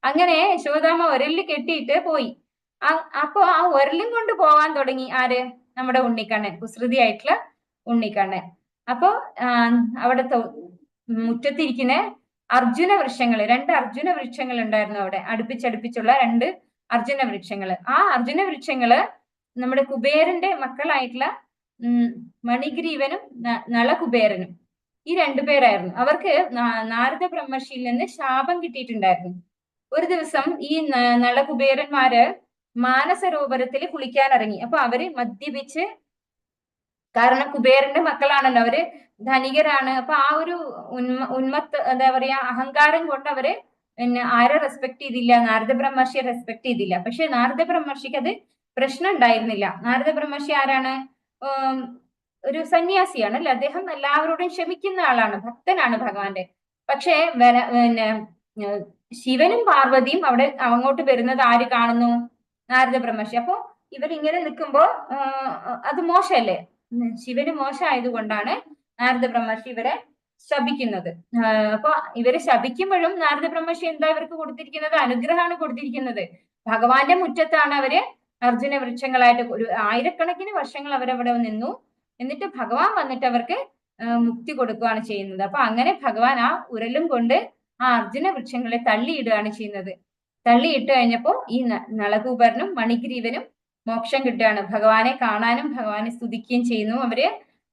അങ്ങനെ യശോദാമ്മ ഒരലിൽ കെട്ടിയിട്ട് പോയി. അപ്പൊ ആ ഒരലും കൊണ്ട് പോകാൻ തുടങ്ങി ആര്? നമ്മുടെ ഉണ്ണിക്കണ്ണൻ, കുസൃതിയായിട്ടുള്ള ഉണ്ണിക്കണ്ണൻ. അപ്പൊ അവിടെ മുറ്റത്തിരിക്കുന്ന അർജുന വൃക്ഷങ്ങള്, 2 അർജുന വൃക്ഷങ്ങൾ ഉണ്ടായിരുന്നു അവിടെ, അടുപ്പിച്ചടുപ്പിച്ചുള്ള 2 അർജുന വൃക്ഷങ്ങള്. ആ അർജുന വൃക്ഷങ്ങള് നമ്മുടെ കുബേരന്റെ മക്കളായിട്ടുള്ള മണിഗ്രീവനും നളകുബേരനും, ഈ 2 പേരായിരുന്നു. അവർക്ക് നാരദ ബ്രഹ്മർഷിയിൽ നിന്ന് ശാപം കിട്ടിയിട്ടുണ്ടായിരുന്നു. ഒരു ദിവസം ഈ നളകുബേരന്മാര് മാനസരോവരത്തിൽ കുളിക്കാൻ ഇറങ്ങി. അപ്പൊ അവര് മദ്യപിച്ച്, കാരണം കുബേരന്റെ മക്കളാണല്ലോ, അവര് ധനികരാണ്. അപ്പൊ ആ ഒരു എന്താ പറയാ അഹങ്കാരം കൊണ്ട് അവര് പിന്നെ ആരെ റെസ്പെക്ട് ചെയ്തില്ല? നാരദ ബ്രഹ്മർഷിയെ റെസ്പെക്ട് ചെയ്തില്ല. പക്ഷെ നാരദ ബ്രഹ്മർഷിക്ക് അത് പ്രശ്നം ഉണ്ടായിരുന്നില്ല. നാരദ ബ്രഹ്മർഷി ആരാണ്? ഒരു സന്യാസിയാണ് അല്ലെ. അദ്ദേഹം എല്ലാവരോടും ക്ഷമിക്കുന്ന ആളാണ്, ഭക്തനാണ് ഭഗവാന്റെ. പക്ഷേ പിന്നെ ശിവനും പാർവതിയും അവിടെ അങ്ങോട്ട് വരുന്നത് ആര് കാണുന്നു? നാരദ ബ്രഹ്മർഷി. അപ്പൊ ഇവരിങ്ങനെ നിൽക്കുമ്പോ അത് മോശമല്ലേ? ശിവന് മോശമായതുകൊണ്ടാണ് നാരദ ബ്രഹ്മർഷി ഇവരെ ശപിക്കുന്നത്. അപ്പൊ ഇവരെ ശപിക്കുമ്പോഴും നാരദ ബ്രഹ്മർഷി എന്താ ഇവർക്ക് കൊടുത്തിരിക്കുന്നത്? അനുഗ്രഹമാണ് കൊടുത്തിരിക്കുന്നത്. ഭഗവാന്റെ മുറ്റത്താണ് അവര് അർജുന വൃക്ഷങ്ങളായിട്ട് ഒരു 1000കണക്കിന് വർഷങ്ങൾ അവരവിടെ നിന്നു. എന്നിട്ട് ഭഗവാൻ വന്നിട്ട് അവർക്ക് മുക്തി കൊടുക്കുകയാണ് ചെയ്യുന്നത്. അപ്പൊ അങ്ങനെ ഭഗവാൻ ആ ഉരലും കൊണ്ട് ആ അർജുന വൃക്ഷങ്ങളെ തള്ളിയിടുകയാണ് ചെയ്യുന്നത്. തള്ളിയിട്ട് കഴിഞ്ഞപ്പോ ഈ നളകൂബരനും മണിഗ്രീവനും മോക്ഷം കിട്ടുകയാണ്. ഭഗവാനെ കാണാനും ഭഗവാനെ സ്തുതിക്കുകയും ചെയ്യുന്നു.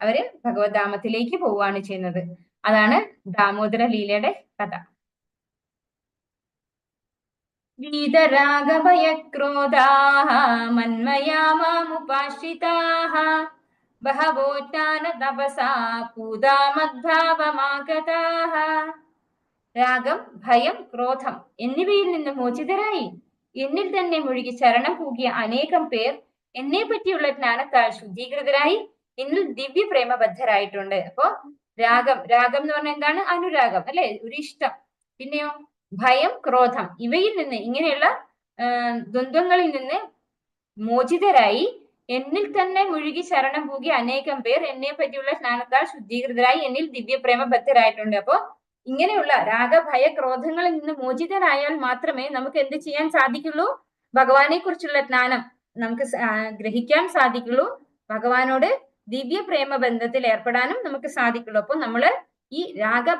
അവര് ഭഗവദ്ധാമത്തിലേക്ക് പോവുകയാണ് ചെയ്യുന്നത്. അതാണ് ദാമോദര ലീലയുടെ കഥ. വീതരാഗഭയക്രോധാഃ മന്മയാ മാമുപാശ്രിതാഃ ബഹവോ ജ്ഞാനതപസാ പൂതാ മദ്ഭാവമാഗതാഃ. രാഗം, ഭയം, ക്രോധം എന്നിവയിൽ നിന്ന് മോചിതരായി എന്നിൽ തന്നെ മുഴുകി ശരണം പൂകിയ അനേകം പേർ എന്നെ പറ്റിയുള്ള ജ്ഞാനത്താൽ ശുദ്ധീകൃതരായി എന്നിൽ ദിവ്യ പ്രേമബദ്ധരായിട്ടുണ്ട്. അപ്പോ രാഗം എന്ന് പറഞ്ഞാൽ എന്താണ്? അനുരാഗം അല്ലെ, ഒരു ഇഷ്ടം. പിന്നെയോ ഭയം, ക്രോധം ഇവയിൽ നിന്ന്, ഇങ്ങനെയുള്ള ദ്വന്ദ്വങ്ങളിൽ നിന്ന് മോചിതരായി എന്നിൽ തന്നെ മുഴുകി ശരണം പൂകി അനേകം പേർ എന്നെ പറ്റിയുള്ള സ്നാനത്താൽ ശുദ്ധീകൃതരായി എന്നിൽ ദിവ്യപ്രേമ ബദ്ധരായിട്ടുണ്ട്. അപ്പോ ഇങ്ങനെയുള്ള രാഗഭയ ക്രോധങ്ങളിൽ നിന്ന് മോചിതരായാൽ മാത്രമേ നമുക്ക് എന്ത് ചെയ്യാൻ സാധിക്കുള്ളൂ? ഭഗവാനെ കുറിച്ചുള്ള ജ്ഞാനം നമുക്ക് ഗ്രഹിക്കാൻ സാധിക്കുള്ളൂ. ഭഗവാനോട് ദിവ്യ പ്രേമ ബന്ധത്തിൽ ഏർപ്പെടാനും നമുക്ക് സാധിക്കുള്ളൂ. അപ്പൊ നമ്മള് ഈ രാഗം,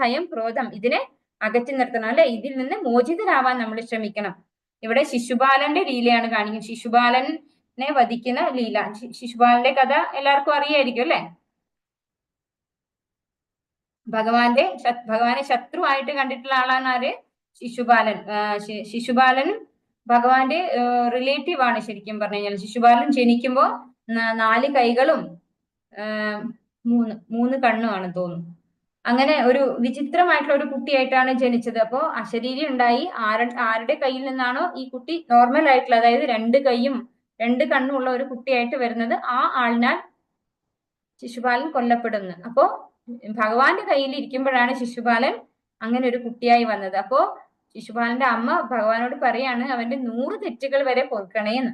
ഭയം, ക്രോധം ഇതിനെ അകറ്റി നിർത്തണം അല്ലെ. ഇതിൽ നിന്ന് മോചിതരാവാൻ നമ്മൾ ശ്രമിക്കണം. ഇവിടെ ശിശുപാലന്റെ ലീലയാണ് കാണിക്കുന്നത്. ശിശുപാലനെ വധിക്കുന്ന ലീല. ശിശുപാലന്റെ കഥ എല്ലാവർക്കും അറിയായിരിക്കും അല്ലെ. ഭഗവാനെ ശത്രുവായിട്ട് കണ്ടിട്ടുള്ള ആളാണ് ആര്? ശിശുപാലൻ. ശിശുപാലനും ഭഗവാന്റെ റിലേറ്റീവ് ആണ് ശരിക്കും പറഞ്ഞു കഴിഞ്ഞാൽ. ശിശുപാലൻ ജനിക്കുമ്പോ 4 കൈകളും 3 കണ്ണുമാണ് തോന്നുന്നു. അങ്ങനെ ഒരു വിചിത്രമായിട്ടുള്ള ഒരു കുട്ടിയായിട്ടാണ് ജനിച്ചത്. അപ്പോ അശരീരി ഉണ്ടായി. ആരുടെ കയ്യിൽ നിന്നാണോ ഈ കുട്ടി നോർമൽ ആയിട്ടുള്ള, അതായത് 2 കൈയും 2 കണ്ണും ഉള്ള ഒരു കുട്ടിയായിട്ട് വരുന്നത്, ആ ആളിനാൽ ശിശുപാലൻ കൊല്ലപ്പെടുന്നു. അപ്പോ ഭഗവാന്റെ കയ്യിൽ ഇരിക്കുമ്പോഴാണ് ശിശുപാലൻ അങ്ങനെ ഒരു കുട്ടിയായി വന്നത്. അപ്പോ ശിശുപാലന്റെ അമ്മ ഭഗവാനോട് പറയാണ് അവന്റെ 100 തെറ്റുകൾ വരെ പൊറുക്കണേന്ന്.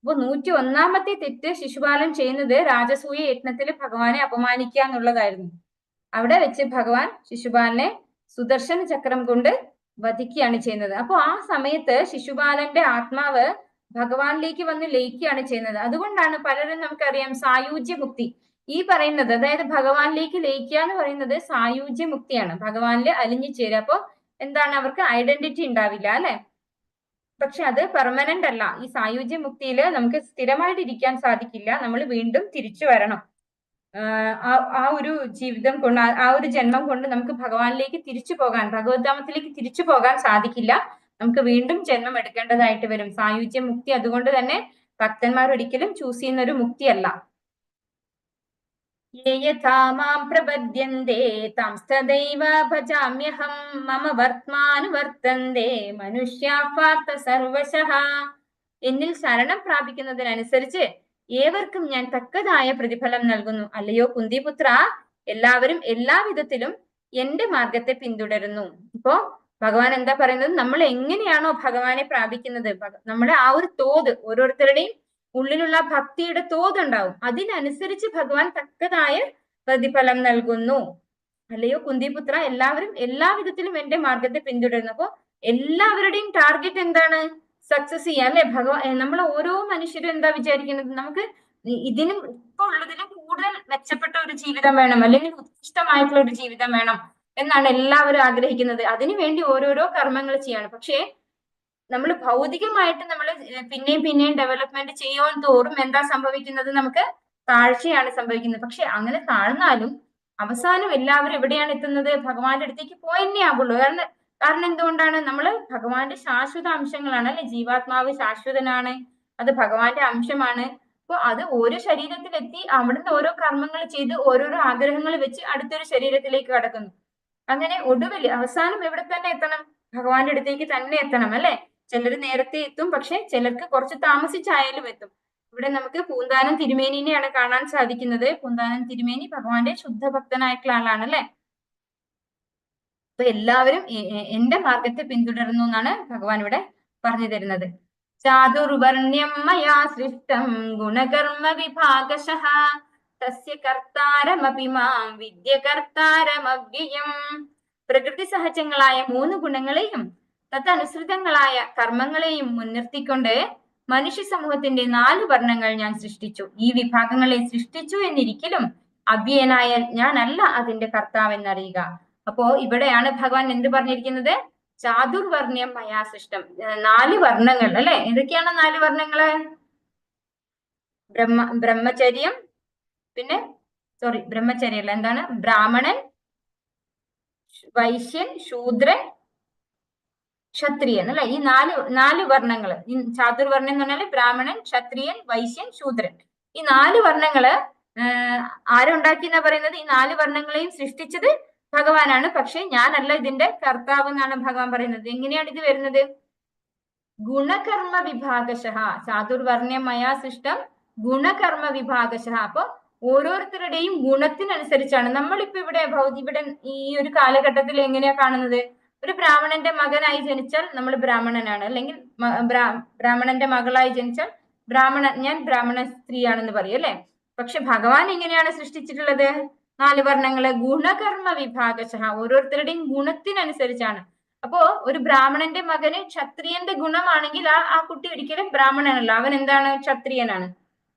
അപ്പൊ 101ാമത്തെ തെറ്റ് ശിശുപാലൻ ചെയ്യുന്നത് രാജസൂയ യജ്ഞത്തിൽ ഭഗവാനെ അപമാനിക്കുക എന്നുള്ളതായിരുന്നു. അവിടെ വെച്ച് ഭഗവാൻ ശിശുപാലനെ സുദർശന ചക്രം കൊണ്ട് വധിക്കുകയാണ് ചെയ്യുന്നത്. അപ്പൊ ആ സമയത്ത് ശിശുപാലന്റെ ആത്മാവ് ഭഗവാനിലേക്ക് വന്ന് ലയിക്കുകയാണ് ചെയ്യുന്നത്. അതുകൊണ്ടാണ് പലരും നമുക്കറിയാം സായുജ്യ മുക്തി ഈ പറയുന്നത്, അതായത് ഭഗവാനിലേക്ക് ലയിക്കുക എന്ന് പറയുന്നത് സായുജ്യ മുക്തിയാണ്. ഭഗവാനിൽ അലിഞ്ഞു ചേരുക. അപ്പൊ എന്താണ്, അവർക്ക് ഐഡന്റിറ്റി ഉണ്ടാവില്ല അല്ലെ. പക്ഷെ അത് പെർമനന്റ് അല്ല. ഈ സായുജ്യ മുക്തിയിൽ നമുക്ക് സ്ഥിരമായിട്ട് ഇരിക്കാൻ സാധിക്കില്ല. നമ്മൾ വീണ്ടും തിരിച്ചു വരണം. ആ ഒരു ജീവിതം കൊണ്ട്, ആ ഒരു ജന്മം കൊണ്ട് നമുക്ക് ഭഗവാനിലേക്ക് തിരിച്ചു പോകാൻ, ഭഗവദ്ധാമത്തിലേക്ക് തിരിച്ചു പോകാൻ സാധിക്കില്ല. നമുക്ക് വീണ്ടും ജന്മം എടുക്കേണ്ടതായിട്ട് വരും. സായുജ്യ മുക്തി അതുകൊണ്ട് തന്നെ ഭക്തന്മാർ ഒരിക്കലും ചൂസ് ചെയ്യുന്ന ഒരു മുക്തിയല്ല. യഥാ മാം പ്രപദ്യന്തേ തംസ്തദൈവ ഭജാമ്യഹം മമ വർത്തമാനുവർത്തന്തേ മനുഷ്യാ പാർത്ഥ സർവശഃ. എന്നിൽ ശരണം പ്രാപിക്കുന്നതിനനുസരിച്ച് ഏവർക്കും ഞാൻ തക്കതായ പ്രതിഫലം നൽകുന്നു. അല്ലയോ കുന്തിപുത്ര, എല്ലാവരും എല്ലാവിധത്തിലും എന്റെ മാർഗത്തെ പിന്തുടരുന്നു. ഇപ്പോ ഭഗവാൻ എന്താ പറയുന്നത്? നമ്മൾ എങ്ങനെയാണോ ഭഗവാനെ പ്രാപിക്കുന്നത്, നമ്മുടെ ആ ഒരു തോത്, ഓരോരുത്തരുടെയും ഉള്ളിലുള്ള ഭക്തിയുടെ തോത് ഉണ്ടാവും. അതിനനുസരിച്ച് ഭഗവാൻ തക്കതായ പ്രതിഫലം നൽകുന്നു. അല്ലയോ കുന്തിപുത്ര, എല്ലാവരും എല്ലാവിധത്തിലും എന്റെ മാർഗത്തെ പിന്തുടരുന്നു. അപ്പോ എല്ലാവരുടെയും ടാർഗറ്റ് എന്താണ്? സക്സസ് ചെയ്യാം അല്ലെ. നമ്മൾ ഓരോ മനുഷ്യരും എന്താ വിചാരിക്കുന്നത്? നമുക്ക് ഇതിനും ഇപ്പൊ ഉള്ളതിനും കൂടുതൽ മെച്ചപ്പെട്ട ഒരു ജീവിതം വേണം, അല്ലെങ്കിൽ ഉത്കൃഷ്ടമായിട്ടുള്ള ഒരു ജീവിതം വേണം എന്നാണ് എല്ലാവരും ആഗ്രഹിക്കുന്നത്. അതിനുവേണ്ടി ഓരോരോ കർമ്മങ്ങൾ ചെയ്യാണ്. പക്ഷേ നമ്മൾ ഭൗതികമായിട്ട് നമ്മൾ പിന്നെയും ഡെവലപ്മെന്റ് ചെയ്യുവാൻ തോറും എന്താ സംഭവിക്കുന്നത്? നമുക്ക് താഴ്ചയാണ് സംഭവിക്കുന്നത്. പക്ഷെ അങ്ങനെ താഴ്ന്നാലും അവസാനം എല്ലാവരും എവിടെയാണ് എത്തുന്നത്? ഭഗവാന്റെ അടുത്തേക്ക് പോയെന്നേ ആകുള്ളൂ. കാരണം എന്തുകൊണ്ടാണ്? നമ്മൾ ഭഗവാന്റെ ശാശ്വത അംശങ്ങളാണ് അല്ലെ. ജീവാത്മാവ് ശാശ്വതനാണ്, അത് ഭഗവാന്റെ അംശമാണ്. അപ്പൊ അത് ഓരോ ശരീരത്തിലെത്തി അവിടുന്ന് ഓരോ കർമ്മങ്ങൾ ചെയ്ത് ഓരോരോ ആഗ്രഹങ്ങൾ വെച്ച് അടുത്തൊരു ശരീരത്തിലേക്ക് കടക്കുന്നു. അങ്ങനെ ഒടുവിൽ അവസാനം എവിടെ തന്നെ എത്തണം? ഭഗവാന്റെ അടുത്തേക്ക് തന്നെ എത്തണം അല്ലെ. ചിലർ നേരത്തെ എത്തും, പക്ഷെ ചിലർക്ക് കുറച്ച് താമസിച്ചായാലും എത്തും. ഇവിടെ നമുക്ക് പൂന്താനം തിരുമേനിനെയാണ് കാണാൻ സാധിക്കുന്നത്. പൂന്താനം തിരുമേനി ഭഗവാന്റെ ശുദ്ധഭക്തനായിട്ടുള്ള ആളാണ് അല്ലെ. അപ്പൊ എല്ലാവരും എന്റെ മാർഗത്തെ പിന്തുടരുന്നു എന്നാണ് ഭഗവാൻ ഇവിടെ പറഞ്ഞു തരുന്നത്. ചാതുർവർണ്യം മയാ സൃഷ്ടം ഗുണകർമ്മ വിഭാഗശഃ തസ്യ കർത്താരമപി മാം വിദ്യ കർത്താരമവ്യയം. പ്രകൃതി സഹജങ്ങളായ 3 ഗുണങ്ങളെയും തദനുസൃതങ്ങളായ കർമ്മങ്ങളെയും മുൻനിർത്തിക്കൊണ്ട് മനുഷ്യ സമൂഹത്തിന്റെ 4 വർണ്ണങ്ങൾ ഞാൻ സൃഷ്ടിച്ചു. ഈ വിഭാഗങ്ങളെ സൃഷ്ടിച്ചു എന്നിരിക്കലും അവ്യയനായ ഞാനല്ല അതിന്റെ കർത്താവ് എന്നറിയുക. അപ്പോ ഇവിടെയാണ് ഭഗവാൻ എന്ത് പറഞ്ഞിരിക്കുന്നത്? ചാതുർവർണ്യം മയാ സൃഷ്ടം. 4 വർണ്ണങ്ങൾ അല്ലെ. ഏതൊക്കെയാണ് 4 വർണ്ണങ്ങള്? ബ്രഹ്മചര്യം, പിന്നെ ബ്രഹ്മചര്യല്ല, എന്താണ്? ബ്രാഹ്മണൻ, വൈശ്യൻ, ശൂദ്രൻ, ക്ഷത്രിയൻ അല്ലെ. ഈ 4 വർണ്ണങ്ങള്. ഈ ചാതുർവർണ്ണം എന്ന് പറഞ്ഞാല് ബ്രാഹ്മണൻ, ക്ഷത്രിയൻ, വൈശ്യൻ, ശൂദ്രൻ. ഈ 4 വർണ്ണങ്ങള് ആരുണ്ടാക്കിയെന്നാ പറയുന്നത്? ഈ 4 വർണ്ണങ്ങളെയും സൃഷ്ടിച്ചത് ഭഗവാനാണ്. പക്ഷെ ഞാനല്ല ഇതിന്റെ കർത്താവ് എന്നാണ് ഭഗവാൻ പറയുന്നത്. എങ്ങനെയാണ് ഇത് വരുന്നത്? ഗുണകർമ്മ വിഭാഗശഃ. ചാതുർവർണ്യം മയാ സൃഷ്ടം ഗുണകർമ്മ വിഭാഗശഃ. അപ്പൊ ഓരോരുത്തരുടെയും ഗുണത്തിനനുസരിച്ചാണ്. നമ്മളിപ്പോ ഇവിടെ ഈ ഒരു കാലഘട്ടത്തിൽ എങ്ങനെയാ കാണുന്നത്? ഒരു ബ്രാഹ്മണന്റെ മകനായി ജനിച്ചാൽ നമ്മൾ ബ്രാഹ്മണനാണ്, അല്ലെങ്കിൽ ബ്രാഹ്മണന്റെ മകളായി ജനിച്ചാൽ ഞാൻ ബ്രാഹ്മണ സ്ത്രീയാണെന്ന് പറയും അല്ലെ. പക്ഷെ ഭഗവാൻ എങ്ങനെയാണ് സൃഷ്ടിച്ചിട്ടുള്ളത്? 4 വർണ്ണങ്ങള് ഗുണകർമ്മ വിഭാഗശഃ, ഓരോരുത്തരുടെയും ഗുണത്തിനനുസരിച്ചാണ്. അപ്പോ ഒരു ബ്രാഹ്മണന്റെ മകന് ക്ഷത്രിയന്റെ ഗുണമാണെങ്കിൽ ആ കുട്ടി ഒരിക്കലും ബ്രാഹ്മണനല്ല, അവൻ എന്താണ്? ക്ഷത്രിയനാണ്.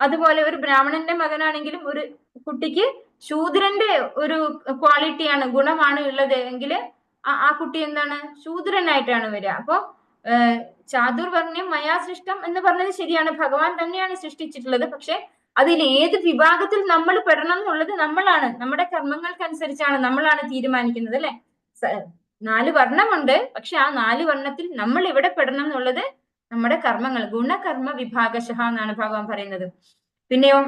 അതുപോലെ ഒരു ബ്രാഹ്മണന്റെ മകനാണെങ്കിലും ഒരു കുട്ടിക്ക് ശൂദ്രന്റെ ഒരു ക്വാളിറ്റിയാണ്, ഗുണമാണ് ഉള്ളത് എങ്കിൽ ആ കുട്ടി എന്താണ്? ശൂദ്രനായിട്ടാണ് വരിക. അപ്പോ ചാതുർവർണ്ണ്യം മയാ സൃഷ്ടം എന്ന് പറഞ്ഞത് ശരിയാണ്, ഭഗവാൻ തന്നെയാണ് സൃഷ്ടിച്ചിട്ടുള്ളത്. പക്ഷെ അതിൽ ഏത് വിഭാഗത്തിൽ നമ്മൾ പെടണം എന്നുള്ളത് നമ്മളാണ്, നമ്മുടെ കർമ്മങ്ങൾക്കനുസരിച്ചാണ് നമ്മളാണ് തീരുമാനിക്കുന്നത് അല്ലെ. 4 വർണ്ണമുണ്ട്, പക്ഷെ ആ 4 വർണ്ണത്തിൽ നമ്മൾ എവിടെ പെടണം എന്നുള്ളത് നമ്മുടെ കർമ്മങ്ങൾ, ഗുണകർമ്മ വിഭാഗശഃ എന്നാണ് ഭഗവാൻ പറയുന്നത്. പിന്നെയോ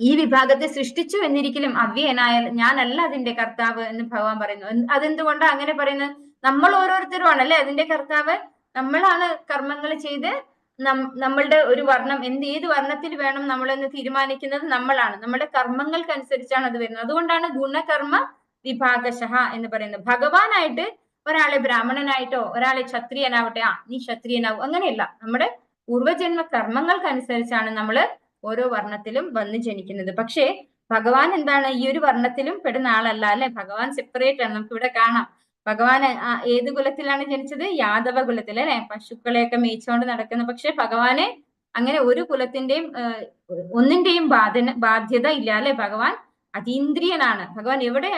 ഈ വിഭാഗത്തെ സൃഷ്ടിച്ചു എന്നിരിക്കലും അവ്യയനായ ഞാനല്ല അതിന്റെ കർത്താവ് എന്ന് ഭഗവാൻ പറയുന്നു. അതെന്തുകൊണ്ടാണ് അങ്ങനെ പറയുന്നത്? നമ്മൾ ഓരോരുത്തരും ആണല്ലേ അതിന്റെ കർത്താവ്. നമ്മളാണ് കർമ്മങ്ങൾ ചെയ്ത് നമ്മളുടെ ഒരു വർണ്ണം ഏത് വർണ്ണത്തിൽ വേണം നമ്മളെന്ന് തീരുമാനിക്കുന്നത് നമ്മളാണ്. നമ്മുടെ കർമ്മങ്ങൾക്കനുസരിച്ചാണ് അത് വരുന്നത്. അതുകൊണ്ടാണ് ഗുണകർമ്മ വിഭാഗശഃ എന്ന് പറയുന്നത്. ഭഗവാനായിട്ട് ഒരാളെ ബ്രാഹ്മണനായിട്ടോ ഒരാളെ ക്ഷത്രിയനാവട്ടെ, നീ ക്ഷത്രിയനാവും, അങ്ങനെയല്ല. നമ്മുടെ പൂർവജന്മ കർമ്മങ്ങൾക്കനുസരിച്ചാണ് നമ്മള് ഓരോ വർണ്ണത്തിലും വന്ന് ജനിക്കുന്നത്. പക്ഷേ ഭഗവാൻ എന്താണ്? ഈ ഒരു വർണ്ണത്തിലും പെടുന്ന ആളല്ല അല്ലെ. ഭഗവാൻ സെപ്പറേറ്റ് ആണ്. നമുക്ക് ഇവിടെ കാണാം ഭഗവാൻ ഏത് കുലത്തിലാണ് ജനിച്ചത്? യാദവ കുലത്തിൽ അല്ലെ, പശുക്കളെയൊക്കെ മേയിച്ചുകൊണ്ട് നടക്കുന്ന. പക്ഷെ ഭഗവാനെ അങ്ങനെ ഒരു കുലത്തിന്റെയും ഒന്നിന്റെയും ബാധ്യത ഇല്ല അല്ലെ. ഭഗവാൻ അതീന്ദ്രിയനാണ്. ഭഗവാൻ എവിടെ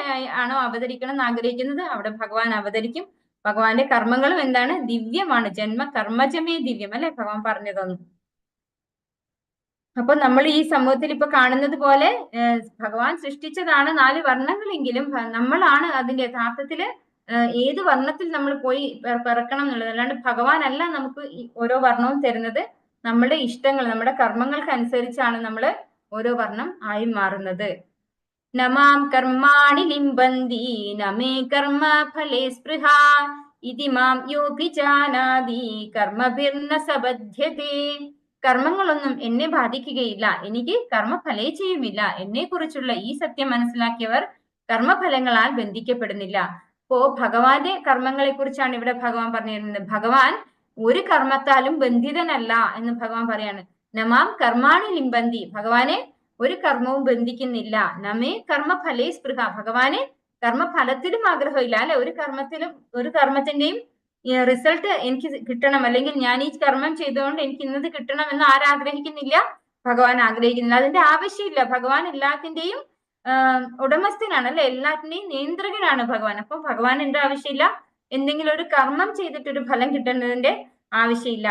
ആണോ അവതരിക്കണം എന്ന് ആഗ്രഹിക്കുന്നത് അവിടെ ഭഗവാൻ അവതരിക്കും. ഭഗവാന്റെ കർമ്മങ്ങളും എന്താണ്? ദിവ്യമാണ്. ജന്മ കർമ്മജമേ ദിവ്യം അല്ലെ ഭഗവാൻ പറഞ്ഞു തന്നു. അപ്പൊ നമ്മൾ ഈ സമൂഹത്തിൽ ഇപ്പൊ കാണുന്നത് പോലെ ഭഗവാൻ സൃഷ്ടിച്ചതാണ് 4 വർണ്ണങ്ങളെങ്കിലും നമ്മളാണ് അതിന്റെ യഥാർത്ഥത്തില് ഏത് വർണ്ണത്തിൽ നമ്മൾ പോയി പിറക്കണം എന്നുള്ളത്. അല്ലാണ്ട് ഭഗവാൻ അല്ല നമുക്ക് ഓരോ വർണ്ണവും തരുന്നത്. നമ്മുടെ ഇഷ്ടങ്ങൾ, നമ്മുടെ കർമ്മങ്ങൾക്ക് അനുസരിച്ചാണ് നമ്മൾ ഓരോ വർണ്ണം ആയി മാറുന്നത്. നമാം കർമാണി ലിംബന്തി നമേ കർമ്മ ഫലേ സ്പൃഹ ഇതി മാം യോപി ജാനാതി കർമ്മഭിർന സബധ്യതേ. കർമ്മങ്ങളൊന്നും എന്നെ ബാധിക്കുകയില്ല, എനിക്ക് കർമ്മഫലേ ചെയ്യുമില്ല. എന്നെ കുറിച്ചുള്ള ഈ സത്യം മനസ്സിലാക്കിയവർ കർമ്മഫലങ്ങളാൽ ബന്ധിക്കപ്പെടുന്നില്ല. അപ്പോ ഭഗവാന്റെ കർമ്മങ്ങളെ കുറിച്ചാണ് ഇവിടെ ഭഗവാൻ പറഞ്ഞിരുന്നത്. ഭഗവാൻ ഒരു കർമ്മത്താലും ബന്ധിതനല്ല എന്ന് ഭഗവാൻ പറയാണ്. നമാം കർമാണി ലിംബന്തി, ഭഗവാനെ ഒരു കർമ്മവും ബന്ധിക്കുന്നില്ല. നമേ കർമ്മഫലേ സ്പൃഹ, ഭഗവാന് കർമ്മഫലത്തിലും ആഗ്രഹമില്ല അല്ലെ. ഒരു കർമ്മത്തിന്റെയും റിസൾട്ട് എനിക്ക് കിട്ടണം, അല്ലെങ്കിൽ ഞാൻ ഈ കർമ്മം ചെയ്തുകൊണ്ട് എനിക്ക് ഇന്നത് കിട്ടണം എന്ന് ആരാഗ്രഹിക്കുന്നില്ല? ഭഗവാൻ ആഗ്രഹിക്കുന്നില്ല. അതിന്റെ ആവശ്യമില്ല. ഭഗവാൻ എല്ലാത്തിന്റെയും ഉടമസ്ഥനാണ് അല്ലെ, എല്ലാത്തിന്റെയും നിയന്ത്രകനാണ് ഭഗവാൻ. അപ്പൊ ഭഗവാൻ എന്താ ആവശ്യമില്ല? എന്തെങ്കിലും ഒരു കർമ്മം ചെയ്തിട്ടൊരു ഫലം കിട്ടുന്നതിന്റെ ആവശ്യമില്ല.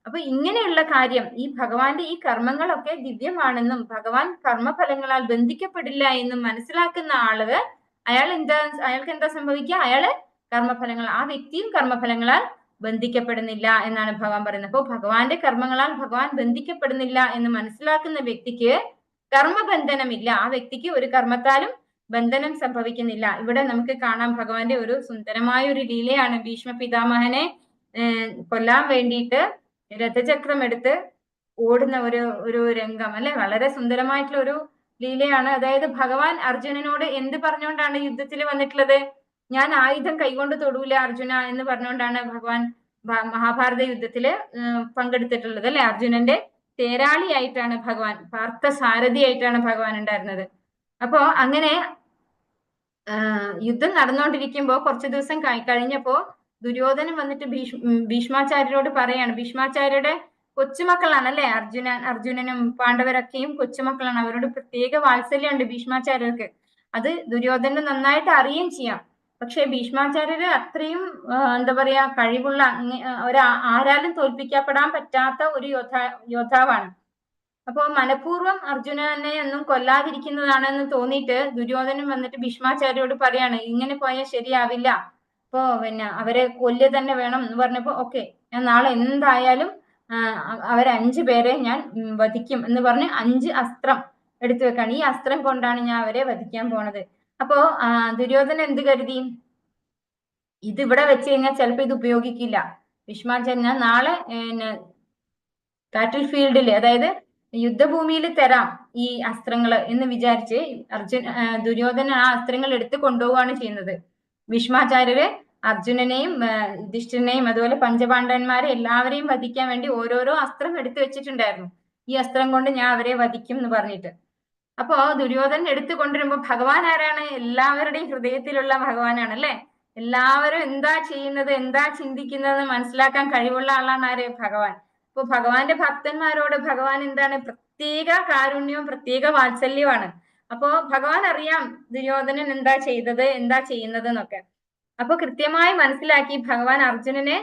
അപ്പൊ ഇങ്ങനെയുള്ള കാര്യം, ഈ ഭഗവാന്റെ ഈ കർമ്മങ്ങളൊക്കെ ദിവ്യമാണെന്നും ഭഗവാൻ കർമ്മഫലങ്ങളാൽ ബന്ധിക്കപ്പെടില്ല എന്നും മനസ്സിലാക്കുന്ന അയാൾക്ക് എന്താ സംഭവിക്കുക? അയാള് കർമ്മഫലങ്ങൾ, ആ വ്യക്തിയും കർമ്മഫലങ്ങളാൽ ബന്ധിക്കപ്പെടുന്നില്ല എന്നാണ് ഭഗവാൻ പറയുന്നത്. അപ്പോൾ ഭഗവാന്റെ കർമ്മങ്ങളാൽ ഭഗവാൻ ബന്ധിക്കപ്പെടുന്നില്ല എന്ന് മനസ്സിലാക്കുന്ന വ്യക്തിക്ക് കർമ്മബന്ധനമില്ല. ആ വ്യക്തിക്ക് ഒരു കർമ്മത്താലും ബന്ധനം സംഭവിക്കുന്നില്ല. ഇവിടെ നമുക്ക് കാണാം ഭഗവാന്റെ ഒരു സുന്ദരമായ ഒരു ലീലയാണ്. ഭീഷ്മ പിതാമഹനെ കൊല്ലാൻ വേണ്ടിയിട്ട് രഥചക്രം എടുത്ത് ഓടുന്ന ഒരു രംഗം അല്ലെ. വളരെ സുന്ദരമായിട്ടുള്ള ഒരു ലീലയാണ്. അതായത് ഭഗവാൻ അർജുനനോട് എന്ത് പറഞ്ഞുകൊണ്ടാണ് യുദ്ധത്തിൽ വന്നിട്ടുള്ളത്? ഞാൻ ആയുധം കൈകൊണ്ട് തൊടൂല അർജുന എന്ന് പറഞ്ഞുകൊണ്ടാണ് ഭഗവാൻ മഹാഭാരത യുദ്ധത്തില് പങ്കെടുത്തിട്ടുള്ളത് അല്ലെ. അർജുനന്റെ തേരാളിയായിട്ടാണ് ഭഗവാൻ, പാർത്ഥസാരഥിയായിട്ടാണ് ഭഗവാൻ ഉണ്ടായിരുന്നത്. അപ്പോ അങ്ങനെ യുദ്ധം നടന്നുകൊണ്ടിരിക്കുമ്പോ കുറച്ചു ദിവസം കഴിഞ്ഞപ്പോ ദുര്യോധനൻ വന്നിട്ട് ഭീഷ്മാചാര്യരോട് പറയാണ്. ഭീഷ്മാചാര്യരുടെ കൊച്ചുമക്കളാണ് അല്ലെ അർജുനനും പാണ്ഡവരൊക്കെയും കൊച്ചുമക്കളാണ്. അവരോട് പ്രത്യേക വാത്സല്യമുണ്ട് ഭീഷ്മാചാര്യർക്ക്. അത് ദുര്യോധനന് നന്നായിട്ട് അറിയുകയും ചെയ്യാം. പക്ഷെ ഭീഷ്മാചാര്യര് അത്രയും എന്താ പറയാ കഴിവുള്ള, ആരാലും തോൽപ്പിക്കപ്പെടാൻ പറ്റാത്ത ഒരു യോദ്ധാവാണ്. അപ്പൊ മനഃപൂർവ്വം അർജുനനെ ഒന്നും കൊല്ലാതിരിക്കുന്നതാണെന്ന് തോന്നിയിട്ട് ദുര്യോധനൻ വന്നിട്ട് ഭീഷ്മാചാര്യരോട് പറയാണ്, ഇങ്ങനെ പോയാൽ ശരിയാവില്ല, അപ്പോ അവരെ കൊല്ലുക തന്നെ വേണം എന്ന് പറഞ്ഞപ്പോ ഓക്കെ, ഞാൻ നാളെ എന്തായാലും അവരെ 5 പേരെ ഞാൻ വധിക്കും എന്ന് പറഞ്ഞ് 5 അസ്ത്രം എടുത്തു വെക്കാണ്. ഈ അസ്ത്രം കൊണ്ടാണ് ഞാൻ അവരെ വധിക്കാൻ പോണത്. അപ്പോ ദുര്യോധനൻ എന്ത് കരുതി? ഇത് ഇവിടെ വെച്ച് കഴിഞ്ഞാൽ ചിലപ്പോ ഇത് ഉപയോഗിക്കില്ല. ഭീഷ്മാചാര്യ നാളെ ബാറ്റിൽ ഫീൽഡിൽ, അതായത് യുദ്ധഭൂമിയിൽ തരാം ഈ അസ്ത്രങ്ങള് എന്ന് വിചാരിച്ച് ദുര്യോധനൻ ആ അസ്ത്രങ്ങൾ എടുത്ത് കൊണ്ടുപോവുകയാണ് ചെയ്യുന്നത്. ഭീഷ്മാചാര്യര് അർജുനനെയും യുധിഷ്ഠിരനെയും അതുപോലെ പഞ്ചപാണ്ഡവന്മാരെ എല്ലാവരെയും വധിക്കാൻ വേണ്ടി ഓരോരോ അസ്ത്രം എടുത്തു വെച്ചിട്ടുണ്ടായിരുന്നു. ഈ അസ്ത്രം കൊണ്ട് ഞാൻ അവരെ വധിക്കും എന്ന് പറഞ്ഞിട്ട്. അപ്പോ ദുര്യോധനൻ എടുത്തു കൊണ്ടുവരുമ്പോ ഭഗവാൻ ആരാണ്? എല്ലാവരുടെയും ഹൃദയത്തിലുള്ള ഭഗവാനാണ് അല്ലെ. എല്ലാവരും എന്താ ചെയ്യുന്നത്, എന്താ ചിന്തിക്കുന്നത് മനസ്സിലാക്കാൻ കഴിവുള്ള ആളാണ് ആര്? ഭഗവാൻ. അപ്പൊ ഭഗവാന്റെ ഭക്തന്മാരോട് ഭഗവാൻ എന്താണ്? പ്രത്യേക കാരുണ്യവും പ്രത്യേക വാത്സല്യമാണ്. അപ്പോ ഭഗവാൻ അറിയാം ദുര്യോധനൻ എന്താ ചെയ്തത്, എന്താ ചെയ്യുന്നത് എന്നൊക്കെ. അപ്പൊ കൃത്യമായി മനസ്സിലാക്കി ഭഗവാൻ അർജുനനെ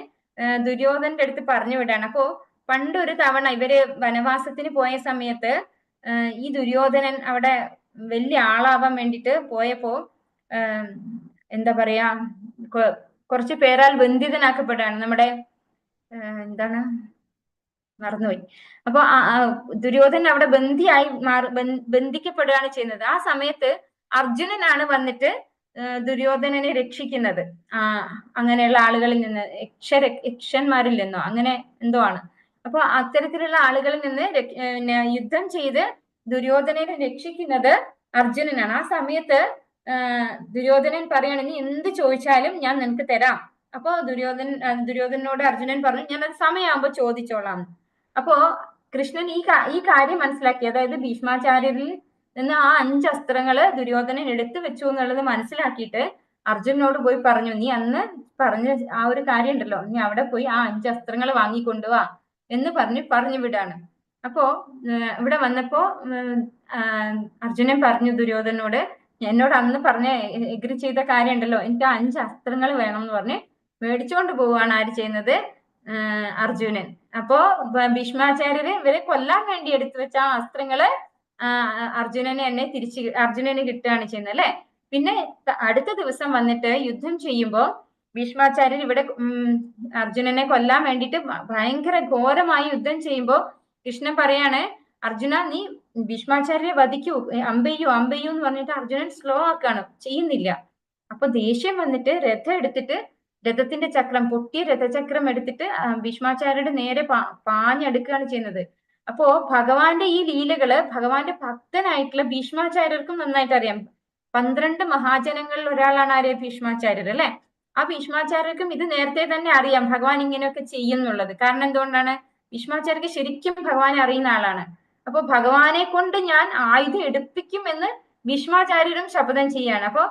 ദുര്യോധനന്റെ അടുത്ത് പറഞ്ഞു വിടാണ്. അപ്പോ പണ്ടൊരു തവണ ഇവര് വനവാസത്തിന് പോയ സമയത്ത് ഈ ദുര്യോധനൻ അവിടെ വലിയ ആളാവാൻ വേണ്ടിട്ട് പോയപ്പോ എന്താ പറയാ, കുറച്ചു പേരാൽ ബന്ധിതനാക്കപ്പെടുകയാണ്. നമ്മുടെ എന്താണ്, മറന്നുപോയി. അപ്പൊ ദുര്യോധനൻ അവിടെ ബന്ധിക്കപ്പെടുകയാണ് ചെയ്യുന്നത്. ആ സമയത്ത് അർജുനനാണ് വന്നിട്ട് ദുര്യോധനനെ രക്ഷിക്കുന്നത്. അങ്ങനെയുള്ള ആളുകളിൽ നിന്ന്, യക്ഷന്മാരിൽ നിന്നോ അങ്ങനെ എന്തോ ആണ്. അപ്പൊ അത്തരത്തിലുള്ള ആളുകളിൽ നിന്ന് യുദ്ധം ചെയ്ത് ദുര്യോധനനെ രക്ഷിക്കുന്നത് അർജുനനാണ്. ആ സമയത്ത് ദുര്യോധനൻ പറയാണ്, നീ എന്ത് ചോദിച്ചാലും ഞാൻ നിനക്ക് തരാം. അപ്പോ ദുര്യോധനോട് അർജുനൻ പറഞ്ഞു, ഞാൻ അത് സമയമാകുമ്പോ ചോദിച്ചോളാം. അപ്പോ കൃഷ്ണൻ ഈ കാര്യം മനസ്സിലാക്കി. അതായത് ഭീഷ്മാചാര്യരിൽ നിന്ന് ആ 5 അസ്ത്രങ്ങള് ദുര്യോധനൻ എടുത്തു വെച്ചു എന്നുള്ളത് മനസ്സിലാക്കിയിട്ട് അർജുനനോട് പോയി പറഞ്ഞു, നീ അന്ന് പറഞ്ഞ ആ ഒരു കാര്യം ഉണ്ടല്ലോ, നീ അവിടെ പോയി ആ 5 അസ്ത്രങ്ങൾ വാങ്ങിക്കൊണ്ടുവാ എന്ന് പറഞ്ഞു വിടാണ്. അപ്പോ ഇവിടെ വന്നപ്പോ അർജുനൻ പറഞ്ഞു ദുര്യോധനോട്, എന്നോട് അന്ന് എഗ്രി ചെയ്ത കാര്യം ഉണ്ടല്ലോ, എനിക്ക് 5 അസ്ത്രങ്ങൾ വേണം എന്ന് പറഞ്ഞ് മേടിച്ചുകൊണ്ട് പോവുകയാണ് ആര് ചെയ്യുന്നത്? അർജുനൻ. അപ്പോ ഭീഷ്മാചാര്യര് ഇവരെ കൊല്ലാൻ വേണ്ടി എടുത്തു വെച്ച ആ അസ്ത്രങ്ങള് അർജുനന് കിട്ടുകയാണ് ചെയ്യുന്നത് അല്ലെ. പിന്നെ അടുത്ത ദിവസം വന്നിട്ട് യുദ്ധം ചെയ്യുമ്പോ ഭീഷ്മാചാര്യർ ഇവിടെ അർജുനനെ കൊല്ലാൻ വേണ്ടിയിട്ട് ഭയങ്കര ഘോരമായി യുദ്ധം ചെയ്യുമ്പോ കൃഷ്ണൻ പറയാണ്, അർജുന നീ ഭീഷ്മാചാര്യരെ വധിക്കൂ, അമ്പെയ്യൂ എന്ന് പറഞ്ഞിട്ട് അർജുനൻ സ്ലോ ആക്കാണ്, ചെയ്യുന്നില്ല. അപ്പൊ ദേഷ്യം വന്നിട്ട് രഥം എടുത്തിട്ട്, രഥത്തിന്റെ ചക്രം, പൊട്ടിയ രഥചക്രം എടുത്തിട്ട് ഭീഷ്മാചാര്യരുടെ നേരെ പാഞ്ഞെടുക്കുകയാണ് ചെയ്യുന്നത്. അപ്പോ ഭഗവാന്റെ ഈ ലീലകള് ഭഗവാന്റെ ഭക്തനായിട്ടുള്ള ഭീഷ്മാചാര്യർക്കും നന്നായിട്ട് അറിയാം. 12 മഹാജനങ്ങളിൽ ഒരാളാണ് ആര്? ഭീഷ്മാചാര്യർ അല്ലെ. ആ ഭീഷ്മാചാര്യർക്കും ഇത് നേരത്തെ തന്നെ അറിയാം ഭഗവാൻ ഇങ്ങനെയൊക്കെ ചെയ്യുന്നുള്ളത്. കാരണം എന്തുകൊണ്ടാണ്? ഭീഷ്മാചാര്യർക്ക് ശരിക്കും ഭഗവാനെ അറിയുന്ന ആളാണ്. അപ്പൊ ഭഗവാനെ കൊണ്ട് ഞാൻ ആയുധം എടുപ്പിക്കും എന്ന് ഭീഷ്മാചാര്യരും ശപഥം ചെയ്യാണ്. അപ്പൊ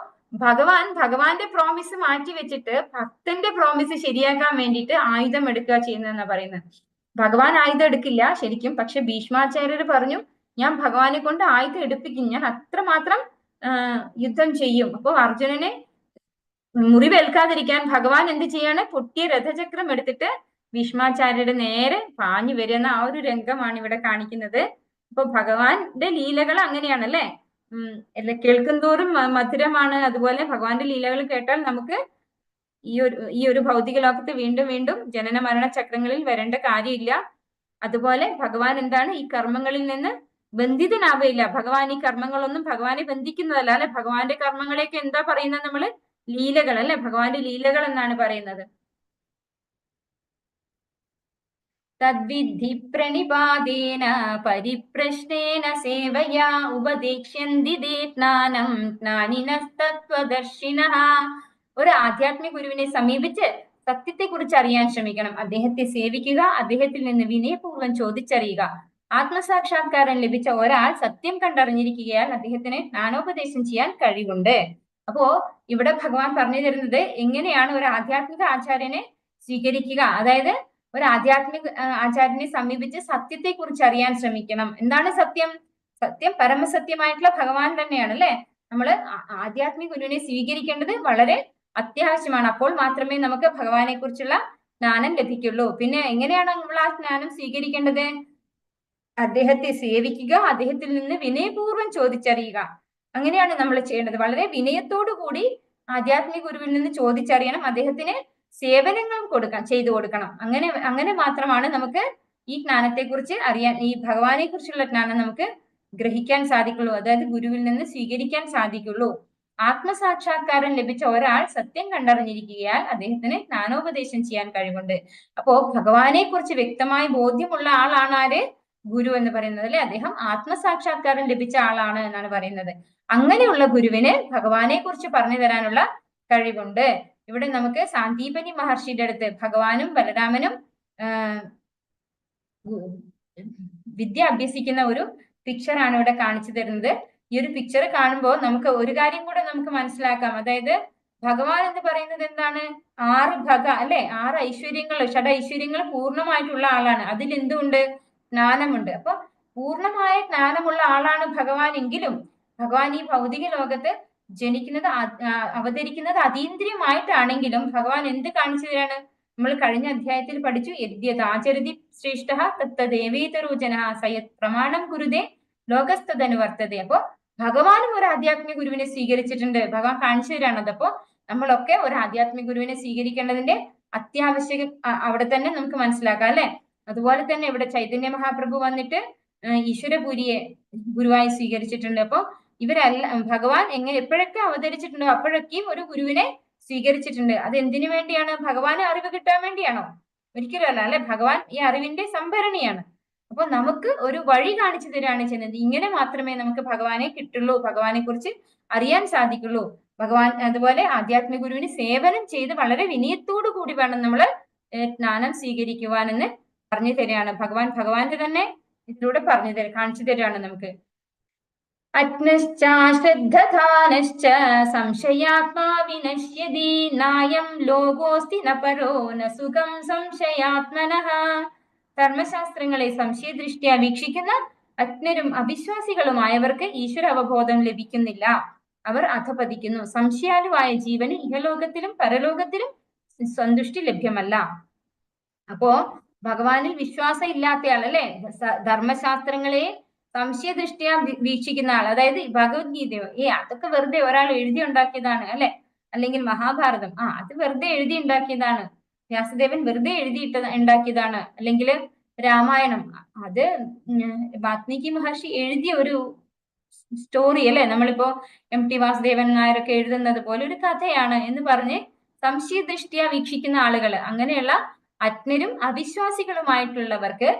ഭഗവാന്റെ പ്രോമിസ് മാറ്റി വെച്ചിട്ട് ഭക്തന്റെ പ്രോമിസ് ശരിയാക്കാൻ വേണ്ടിയിട്ട് ആയുധം എടുക്കുക ചെയ്യുന്നതെന്നാ പറയുന്നത്. ഭഗവാൻ ആയുധം എടുക്കില്ല ശരിക്കും, പക്ഷെ ഭീഷ്മാചാര്യർ പറഞ്ഞു, ഞാൻ ഭഗവാനെ കൊണ്ട് ആയുധം എടുപ്പിക്കും, ഞാൻ അത്രമാത്രം യുദ്ധം ചെയ്യും. അപ്പൊ അർജുനനെ മുറിവേൽക്കാതിരിക്കാൻ ഭഗവാൻ എന്ത് ചെയ്യാണ്? പൊട്ടിയ രഥചക്രം എടുത്തിട്ട് ഭീഷ്മാചാര്യരുടെ നേരെ പാഞ്ഞു വരുന്ന ആ ഒരു രംഗമാണ് ഇവിടെ കാണിക്കുന്നത്. അപ്പൊ ഭഗവാന്റെ ലീലകൾ അങ്ങനെയാണല്ലേ. കേൾക്കും തോറും മധുരമാണ്. അതുപോലെ ഭഗവാന്റെ ലീലകൾ കേട്ടാൽ നമുക്ക് ഈ ഒരു ഭൗതിക ലോകത്ത് വീണ്ടും വീണ്ടും ജനന മരണ ചക്രങ്ങളിൽ വരേണ്ട കാര്യമില്ല. അതുപോലെ ഭഗവാൻ എന്താണ്? ഈ കർമ്മങ്ങളിൽ നിന്ന് ബന്ധിതനാവുകയില്ല. ഭഗവാൻ ഈ കർമ്മങ്ങളൊന്നും ഭഗവാനെ ബന്ധിക്കുന്നതല്ല അല്ലെ. ഭഗവാന്റെ കർമ്മങ്ങളെയൊക്കെ എന്താ പറയുന്നത്? നമ്മള് ലീലകൾ അല്ലെ, ഭഗവാന്റെ ലീലകൾ എന്നാണ് പറയുന്നത്. തദ്വിദ്ധി പ്രണിപാതേന പരിപ്രശ്നേന സേവയാ ഉപദേക്ഷ്യന്തി ജ്ഞാനം ജ്ഞാനിനസ്തത്വദർശിനഃ. ഒരു ആധ്യാത്മിക ഗുരുവിനെ സമീപിച്ച് സത്യത്തെക്കുറിച്ച് അറിയാൻ ശ്രമിക്കണം. അദ്ദേഹത്തെ സേവിക്കുക, അദ്ദേഹത്തിൽ നിന്ന് വിനയപൂർവ്വം ചോദിച്ചറിയുക. ആത്മസാക്ഷാത്കാരം ലഭിച്ച ഒരാൾ സത്യം കണ്ടറിഞ്ഞിരിക്കുകയാൽ അദ്ദേഹത്തിന് ജ്ഞാനോപദേശം ചെയ്യാൻ കഴിവുണ്ട്. അപ്പോ ഇവിടെ ഭഗവാൻ പറഞ്ഞു തരുന്നത് എങ്ങനെയാണ് ഒരു ആധ്യാത്മിക ആചാര്യനെ സ്വീകരിക്കുക. അതായത് ഒരു ആധ്യാത്മിക ആചാര്യനെ സമീപിച്ച് സത്യത്തെക്കുറിച്ച് അറിയാൻ ശ്രമിക്കണം. എന്താണ് സത്യം? സത്യം പരമസത്യമായിട്ടുള്ള ഭഗവാൻ തന്നെയാണ് അല്ലെ. നമ്മള് ആധ്യാത്മിക ഗുരുവിനെ സ്വീകരിക്കേണ്ടത് വളരെ അത്യാവശ്യമാണ്. അപ്പോൾ മാത്രമേ നമുക്ക് ഭഗവാനെ കുറിച്ചുള്ള ജ്ഞാനം ലഭിക്കുള്ളൂ. പിന്നെ എങ്ങനെയാണ് നമ്മൾ ആ ജ്ഞാനം സ്വീകരിക്കേണ്ടത്? അദ്ദേഹത്തെ സേവിക്കുക, അദ്ദേഹത്തിൽ നിന്ന് വിനയപൂർവ്വം ചോദിച്ചറിയുക. അങ്ങനെയാണ് നമ്മൾ ചെയ്യേണ്ടത്. വളരെ വിനയത്തോടു കൂടി ആധ്യാത്മിക ഗുരുവിൽ നിന്ന് ചോദിച്ചറിയണം. അദ്ദേഹത്തിന് സേവനങ്ങൾ ചെയ്തു കൊടുക്കണം. അങ്ങനെ മാത്രമാണ് നമുക്ക് ഈ ജ്ഞാനത്തെക്കുറിച്ച് അറിയാൻ, ഈ ഭഗവാനെ കുറിച്ചുള്ള ജ്ഞാനം നമുക്ക് ഗ്രഹിക്കാൻ സാധിക്കുള്ളൂ. അതായത് ഗുരുവിൽ നിന്ന് സ്വീകരിക്കാൻ സാധിക്കുള്ളൂ. ആത്മസാക്ഷാത്കാരം ലഭിച്ച ഒരാൾ സത്യം കണ്ടറിഞ്ഞിരിക്കുകയാൽ അദ്ദേഹത്തിന് ജ്ഞാനോപദേശം ചെയ്യാൻ കഴിവുണ്ട്. അപ്പോ ഭഗവാനെ കുറിച്ച് വ്യക്തമായ ബോധ്യമുള്ള ആളാണ് ആര്? ഗുരു എന്ന് പറയുന്നത് അല്ലെ. അദ്ദേഹം ആത്മസാക്ഷാത്കാരം ലഭിച്ച ആളാണ് എന്നാണ് പറയുന്നത്. അങ്ങനെയുള്ള ഗുരുവിന് ഭഗവാനെ കുറിച്ച് പറഞ്ഞു തരാനുള്ള കഴിവുണ്ട്. ഇവിടെ നമുക്ക് സാന്ദീപനി മഹർഷിയുടെ അടുത്ത് ഭഗവാനും ബലരാമനും വിദ്യ അഭ്യസിക്കുന്ന ഒരു പിക്ചറാണ് ഇവിടെ കാണിച്ചു തരുന്നത്. ഈ ഒരു പിക്ചർ കാണുമ്പോൾ നമുക്ക് ഒരു കാര്യം കൂടെ നമുക്ക് മനസ്സിലാക്കാം. അതായത് ഭഗവാൻ എന്ന് പറയുന്നത് എന്താണ്? 6 ഭഗ അല്ലെ, 6 ഐശ്വര്യങ്ങൾ, ഷഡ് ഐശ്വര്യങ്ങൾ പൂർണ്ണമായിട്ടുള്ള ആളാണ്. അതിൽ എന്തുണ്ട്? ജ്ഞാനമുണ്ട്. അപ്പൊ പൂർണ്ണമായ ജ്ഞാനമുള്ള ആളാണ് ഭഗവാൻ. എങ്കിലും ഭഗവാൻ ഈ ഭൗതിക ലോകത്ത് ജനിക്കുന്നത് അവതരിക്കുന്നത് അതീന്ദ്രിയമായിട്ടാണെങ്കിലും ഭഗവാൻ എന്ത് കാണിച്ചു തരാണ്? നമ്മൾ കഴിഞ്ഞ അധ്യായത്തിൽ പഠിച്ചു, യദ്യതാചരതി ശ്രേഷ്ഠ തത്തദേവേതരൂചന സയത് പ്രമാണം കുരുതേ ലോകസ്തനുവർത്തതെ. അപ്പൊ ഭഗവാനും ഒരു ആധ്യാത്മിക ഗുരുവിനെ സ്വീകരിച്ചിട്ടുണ്ട്. ഭഗവാൻ കാണിച്ചു തരാണത്. അപ്പൊ നമ്മളൊക്കെ ഒരു ആധ്യാത്മിക ഗുരുവിനെ സ്വീകരിക്കേണ്ടതിന്റെ അത്യാവശ്യം അവിടെ തന്നെ നമുക്ക് മനസ്സിലാക്കാം അല്ലെ. അതുപോലെ തന്നെ ഇവിടെ ചൈതന്യ മഹാപ്രഭു വന്നിട്ട് ഈശ്വരപുരിയെ ഗുരുവായി സ്വീകരിച്ചിട്ടുണ്ട്. അപ്പൊ ഇവരല്ല, ഭഗവാൻ എപ്പോഴൊക്കെ അവതരിച്ചിട്ടുണ്ടോ അപ്പോഴൊക്കെയും ഒരു ഗുരുവിനെ സ്വീകരിച്ചിട്ടുണ്ട്. അത് എന്തിനു വേണ്ടിയാണ്? ഭഗവാന് അറിവ് കിട്ടാൻ വേണ്ടിയാണോ? ഒരിക്കലും അല്ല അല്ലെ. ഭഗവാൻ ഈ അറിവിന്റെ സംഭരണിയാണ്. അപ്പൊ നമുക്ക് ഒരു വഴി കാണിച്ചു തരികയാണ് ചെയ്യുന്നത്. ഇങ്ങനെ മാത്രമേ നമുക്ക് ഭഗവാനെ കിട്ടുള്ളൂ, ഭഗവാനെ കുറിച്ച് അറിയാൻ സാധിക്കുള്ളൂ. ഭഗവാൻ അതുപോലെ ആധ്യാത്മിക ഗുരുവിന് സേവനം ചെയ്ത് വളരെ വിനയത്തോടു കൂടി വേണം നമ്മൾ ജ്ഞാനം സ്വീകരിക്കുവാനെന്ന് പറഞ്ഞു തരികയാണ് ഭഗവാൻ. ഭഗവാന്റെ തന്നെ ഇതിലൂടെ കാണിച്ചു തരികയാണ് നമുക്ക്. അഗ്നശ്ചാശ്രദ്ധധാനശ്ച സംശയാത്മാ വിനശ്യതി നായം ലോകോസ്തി ന പരോ ന സുഖം സംശയാത്മനഃ. ധർമ്മശാസ്ത്രങ്ങളെ സംശയദൃഷ്ട്യാ വീക്ഷിക്കുന്ന അജ്ഞരും അവിശ്വാസികളുമായവർക്ക് ഈശ്വര അവബോധം ലഭിക്കുന്നില്ല. അവർ അധപതിക്കുന്നു. സംശയാലുവായ ജീവന് ഇഹലോകത്തിലും പരലോകത്തിലും സന്തുഷ്ടി ലഭ്യമല്ല. അപ്പോ ഭഗവാനിൽ വിശ്വാസം ഇല്ലാത്തയാൾ അല്ലെ, ധർമ്മശാസ്ത്രങ്ങളെ സംശയദൃഷ്ടിയാ വീക്ഷിക്കുന്ന ആൾ, അതായത് ഭഗവത്ഗീതയോ അതൊക്കെ വെറുതെ ഒരാൾ എഴുതി ഉണ്ടാക്കിയതാണ് അല്ലെ, അല്ലെങ്കിൽ മഹാഭാരതം അത് വെറുതെ എഴുതി ഉണ്ടാക്കിയതാണ്, വ്യാസദേവൻ വെറുതെ ഉണ്ടാക്കിയതാണ്, അല്ലെങ്കിൽ രാമായണം അത് വാത്മീകി മഹർഷി എഴുതിയ ഒരു സ്റ്റോറി അല്ലെ, നമ്മളിപ്പോ എം ടി വാസുദേവൻ നായരൊക്കെ എഴുതുന്നത് പോലെ ഒരു കഥയാണ് എന്ന് പറഞ്ഞ് സംശയദൃഷ്ടിയാ വീക്ഷിക്കുന്ന ആളുകൾ, അങ്ങനെയുള്ള അജ്ഞരും അവിശ്വാസികളുമായിട്ടുള്ളവർക്ക്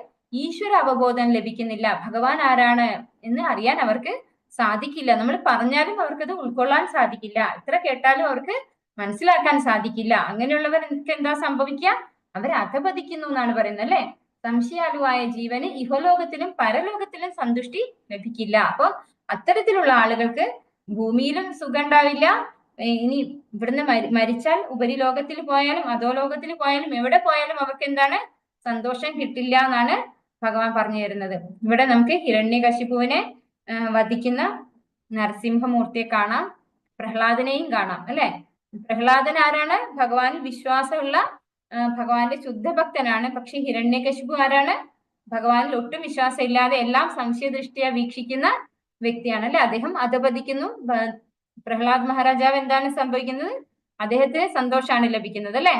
ഈശ്വര അവബോധം ലഭിക്കുന്നില്ല. ഭഗവാൻ ആരാണ് എന്ന് അറിയാൻ അവർക്ക് സാധിക്കില്ല. നമ്മൾ പറഞ്ഞാലും അവർക്കത് ഉൾക്കൊള്ളാൻ സാധിക്കില്ല. എത്ര കേട്ടാലും അവർക്ക് മനസ്സിലാക്കാൻ സാധിക്കില്ല. അങ്ങനെയുള്ളവർക്ക് എന്താ സംഭവിക്കുക? അവർ അധപതിക്കുന്നു എന്നാണ് പറയുന്നത് അല്ലെ. സംശയാലുവായ ജീവന് ഇഹലോകത്തിലും പരലോകത്തിലും സന്തുഷ്ടി ലഭിക്കില്ല. അപ്പൊ അത്തരത്തിലുള്ള ആളുകൾക്ക് ഭൂമിയിലും സുഖം ഉണ്ടാവില്ല. ഇനി ഇവിടുന്ന് മരിച്ചാൽ ഉപരിലോകത്തിൽ പോയാലും അധോലോകത്തിൽ പോയാലും എവിടെ പോയാലും അവർക്ക് എന്താണ്? സന്തോഷം കിട്ടില്ല എന്നാണ് ഭഗവാൻ പറഞ്ഞു തരുന്നത്. ഇവിടെ നമുക്ക് ഹിരണ്യകശിപുവിനെ വധിക്കുന്ന നരസിംഹമൂർത്തിയെ കാണാം, പ്രഹ്ലാദനെയും കാണാം അല്ലെ. പ്രഹ്ലാദൻ ആരാണ്? ഭഗവാൻ വിശ്വാസമുള്ള ഭഗവാന്റെ ശുദ്ധഭക്തനാണ്. പക്ഷെ ഹിരണ്യകശിപു ആരാണ്? ഭഗവാനിൽ ഒട്ടും വിശ്വാസം ഇല്ലാതെ എല്ലാം സംശയദൃഷ്ടിയാ വീക്ഷിക്കുന്ന വ്യക്തിയാണ് അല്ലെ. അദ്ദേഹം അധപതിക്കുന്നു. പ്രഹ്ലാദ് മഹാരാജാവ് എന്താണ് സംഭവിക്കുന്നത്? അദ്ദേഹത്തിന് സന്തോഷമാണ് ലഭിക്കുന്നത് അല്ലെ.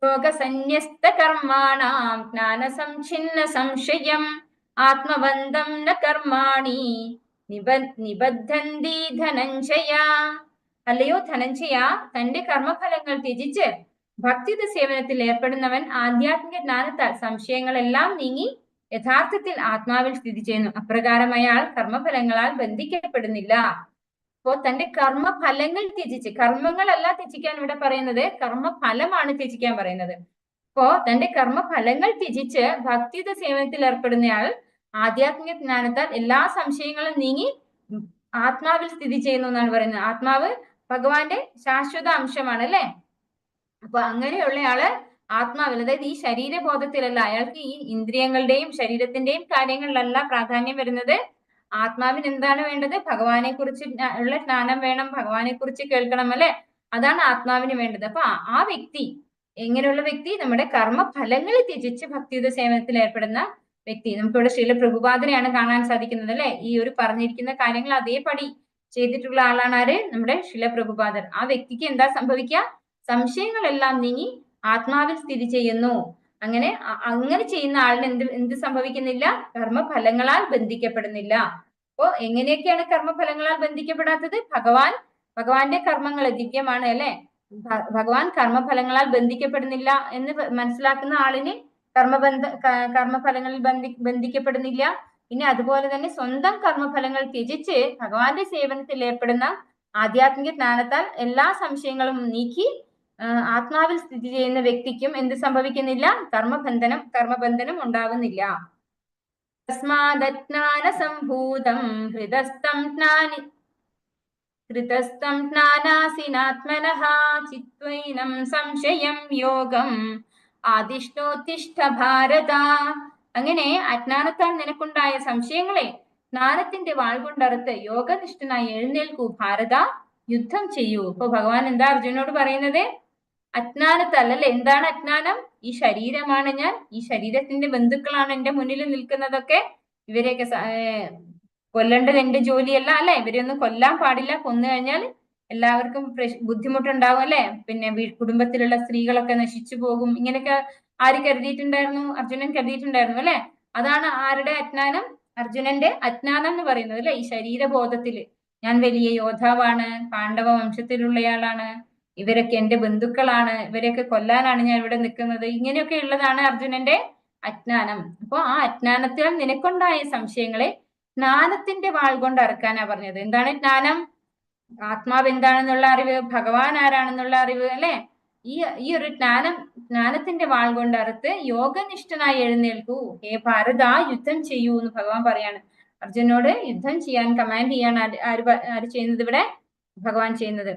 യോഗസന്യസ്ത കർമാണാം ജ്ഞാനസംഛിന്ന സംശയം ആത്മബന്ധം ന കർമാണി നിബദ്ധന്തി ധനഞ്ജയ. അല്ലയോ ധനഞ്ജയ, തന്റെ കർമ്മഫലങ്ങൾ ത്യജിച്ച് ഭക്തിയുടെ സേവനത്തിൽ ഏർപ്പെടുന്നവൻ ആധ്യാത്മിക ജ്ഞാനത്താൽ സംശയങ്ങളെല്ലാം നീങ്ങി യഥാർത്ഥത്തിൽ ആത്മാവിൽ സ്ഥിതി ചെയ്യുന്നു. അപ്രകാരം അയാൾ കർമ്മഫലങ്ങളാൽ ബന്ധിക്കപ്പെടുന്നില്ല. അപ്പോ തന്റെ കർമ്മഫലങ്ങൾ ത്യജിച്ച്, കർമ്മങ്ങളല്ല ത്യജിക്കാൻ ഇവിടെ പറയുന്നത്, കർമ്മഫലമാണ് ത്യജിക്കാൻ പറയുന്നത്. അപ്പോ തന്റെ കർമ്മഫലങ്ങൾ ത്യജിച്ച് ഭക്തിയുടെ സേവനത്തിൽ ഏർപ്പെടുന്നയാൾ ആധ്യാത്മിക ജ്ഞാനത്താൽ എല്ലാ സംശയങ്ങളും നീങ്ങി ആത്മാവിൽ സ്ഥിതി ചെയ്യുന്നു എന്നാണ് പറയുന്നത്. ആത്മാവ് ഭഗവാന്റെ ശാശ്വത അംശമാണ് അല്ലെ. അപ്പൊ അങ്ങനെയുള്ളയാള് ആത്മാവിൽ, അതായത് ഈ ശരീരബോധത്തിലല്ല, അയാൾക്ക് ഈ ഇന്ദ്രിയങ്ങളുടെയും ശരീരത്തിന്റെയും കാര്യങ്ങളിലല്ല പ്രാധാന്യം വരുന്നത്. ആത്മാവിന് എന്താണ് വേണ്ടത്? ഭഗവാനെ കുറിച്ച് ഉള്ള ജ്ഞാനം വേണം, ഭഗവാനെ കുറിച്ച് കേൾക്കണം അല്ലെ. അതാണ് ആത്മാവിന് വേണ്ടത്. അപ്പൊ ആ വ്യക്തി എങ്ങനെയുള്ള വ്യക്തി? നമ്മുടെ കർമ്മഫലങ്ങൾ ത്യജിച്ച് ഭക്തിയുടെ സേവനത്തിൽ ഏർപ്പെടുന്ന വ്യക്തി. നമുക്കിവിടെ ശ്രീല പ്രഭുപാദനെയാണ് കാണാൻ സാധിക്കുന്നത് അല്ലെ. ഈ ഒരു പറഞ്ഞിരിക്കുന്ന കാര്യങ്ങൾ അതേപടി ചെയ്തിട്ടുള്ള ആളാണ് ആര്? നമ്മുടെ ശ്രീല പ്രഭുപാദർ. ആ വ്യക്തിക്ക് എന്താ സംഭവിക്കുക? സംശയങ്ങളെല്ലാം നീങ്ങി ആത്മാവിൽ സ്ഥിതി ചെയ്യുന്നു. അങ്ങനെ ചെയ്യുന്ന ആളിന് എന്ത് സംഭവിക്കുന്നില്ല? കർമ്മഫലങ്ങളാൽ ബന്ധിക്കപ്പെടുന്നില്ല. അപ്പോ എങ്ങനെയൊക്കെയാണ് കർമ്മഫലങ്ങളാൽ ബന്ധിക്കപ്പെടാത്തത്? ഭഗവാന്റെ കർമ്മങ്ങൾ ദിവ്യമാണ് അല്ലെ. ഭഗവാൻ കർമ്മഫലങ്ങളാൽ ബന്ധിക്കപ്പെടുന്നില്ല എന്ന് മനസ്സിലാക്കുന്ന ആളിന് കർമ്മഫലങ്ങളിൽ ബന്ധിക്കപ്പെടുന്നില്ല. പിന്നെ അതുപോലെ തന്നെ സ്വന്തം കർമ്മഫലങ്ങൾ ത്യജിച്ച് ഭഗവാന്റെ സേവനത്തിൽ ഏർപ്പെടുന്ന ആധ്യാത്മിക ജ്ഞാനത്താൽ എല്ലാ സംശയങ്ങളും നീക്കി ആത്മാവിൽ സ്ഥിതി ചെയ്യുന്ന വ്യക്തിക്കും എന്ത് സംഭവിക്കുന്നില്ല? കർമ്മബന്ധനം ഉണ്ടാവുന്നില്ല. തസ്മാദജ്ഞാന സംഭൂതം ഹൃദസ്ഥം ജ്ഞാനാസിനാത്മനഃ ചിത്വൈനം സംശയം യോഗം ആദിഷ്ഠോത്തിഷ്ഠ ഭാരത. അങ്ങനെ അജ്ഞാനത്താൽ നിനക്കുണ്ടായ സംശയങ്ങളെ ജ്ഞാനത്തിന്റെ വാൾ കൊണ്ടറുത്ത് യോഗനിഷ്ഠനായി എഴുന്നേൽക്കൂ ഭാരത, യുദ്ധം ചെയ്യൂ. ഇപ്പൊ ഭഗവാൻ എന്താ അർജുനോട് പറയുന്നത്? അജ്ഞാനത്താൽ അല്ലെ. എന്താണ് അജ്ഞാനം? ഈ ശരീരമാണ് ഞാൻ, ഈ ശരീരത്തിന്റെ ബന്ധുക്കളാണ് എന്റെ മുന്നിൽ നിൽക്കുന്നതൊക്കെ. ഇവരെയൊക്കെ കൊല്ലേണ്ടത് എന്റെ ജോലിയല്ല അല്ലെ. ഇവരെയൊന്നും കൊല്ലാൻ പാടില്ല. കൊന്നു കഴിഞ്ഞാൽ എല്ലാവർക്കും ബുദ്ധിമുട്ടുണ്ടാവും അല്ലെ. പിന്നെ കുടുംബത്തിലുള്ള സ്ത്രീകളൊക്കെ നശിച്ചു പോകും. ഇങ്ങനെയൊക്കെ ആര് കരുതിയിട്ടുണ്ടായിരുന്നു? അർജുനൻ കരുതിയിട്ടുണ്ടായിരുന്നു അല്ലെ. അതാണ് ആരുടെ അജ്ഞാനം? അർജുനന്റെ അജ്ഞാനം എന്ന് പറയുന്നത് അല്ലെ. ഈ ശരീരബോധത്തില് ഞാൻ വലിയ യോദ്ധാവാണ്, പാണ്ഡവ വംശത്തിലുള്ളയാളാണ്, ഇവരൊക്കെ എന്റെ ബന്ധുക്കളാണ്, ഇവരെയൊക്കെ കൊല്ലാനാണ് ഞാൻ ഇവിടെ നിൽക്കുന്നത്, ഇങ്ങനെയൊക്കെ ഉള്ളതാണ് അർജുനന്റെ അജ്ഞാനം. അപ്പൊ ആ അജ്ഞാനത്തിൽ നിനക്കുണ്ടായ സംശയങ്ങളെ ജ്ഞാനത്തിന്റെ വാൾ കൊണ്ട് അറക്കാനാ പറഞ്ഞത്. എന്താണ് ജ്ഞാനം? ആത്മാവ് എന്താണെന്നുള്ള അറിവ്, ഭഗവാൻ ആരാണെന്നുള്ള അറിവ് അല്ലെ. ഈ ഒരു ജ്ഞാനത്തിന്റെ വാൾ കൊണ്ട് അറുത്ത് യോഗനിഷ്ഠനായി എഴുന്നേൽക്കൂ ഹേ ഭാരത, യുദ്ധം ചെയ്യൂ എന്ന് ഭഗവാൻ പറയാണ്. അർജുനോട് യുദ്ധം ചെയ്യാൻ കമാൻഡ് ചെയ്യാണ് ആര് ചെയ്യുന്നത്? ഇവിടെ ഭഗവാൻ ചെയ്യുന്നത്.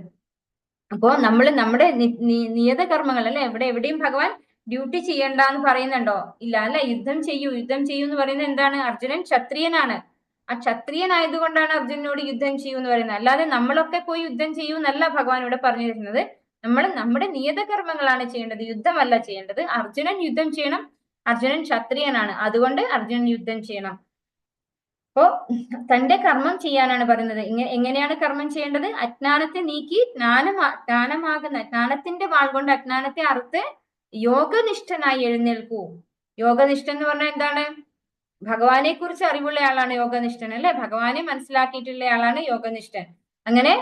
അപ്പോ നമ്മൾ നമ്മുടെ നിയത കർമ്മങ്ങൾ അല്ലെ. എവിടെയും ഭഗവാൻ ഡ്യൂട്ടി ചെയ്യണ്ട എന്ന് പറയുന്നുണ്ടോ? ഇല്ല അല്ലെ. യുദ്ധം ചെയ്യൂ എന്ന് പറയുന്നത് എന്താണ്? അർജുനൻ ക്ഷത്രിയനാണ്. ആ ക്ഷത്രിയനായതുകൊണ്ടാണ് അർജുനനോട് യുദ്ധം ചെയ്യൂ എന്ന് പറയുന്നത്. അല്ലാതെ നമ്മളൊക്കെ പോയി യുദ്ധം ചെയ്യൂ എന്നല്ല ഭഗവാൻ ഇവിടെ പറഞ്ഞു തരുന്നത്. നമ്മൾ നമ്മുടെ നിയത കർമ്മങ്ങളാണ് ചെയ്യേണ്ടത്, യുദ്ധമല്ല ചെയ്യേണ്ടത്. അർജുനൻ യുദ്ധം ചെയ്യണം. അർജുനൻ ക്ഷത്രിയനാണ്, അതുകൊണ്ട് അർജുനൻ യുദ്ധം ചെയ്യണം. അപ്പോ തന്റെ കർമ്മം ചെയ്യാനാണ് പറയുന്നത്. എങ്ങനെയാണ് കർമ്മം ചെയ്യേണ്ടത്? അജ്ഞാനത്തെ നീക്കി ജ്ഞാനമാകുന്ന ജ്ഞാനത്തിന്റെ വാൾ കൊണ്ട് അജ്ഞാനത്തെ അറുത്ത് യോഗനിഷ്ഠനായി എഴുന്നേൽക്കൂ. യോഗനിഷ്ഠൻ എന്ന് പറഞ്ഞാൽ എന്താണ്? ഭഗവാനെ കുറിച്ച് അറിവുള്ള ആളാണ് യോഗനിഷ്ഠൻ അല്ലെ. ഭഗവാനെ മനസ്സിലാക്കിയിട്ടുള്ള ആളാണ് യോഗനിഷ്ഠൻ. അങ്ങനെ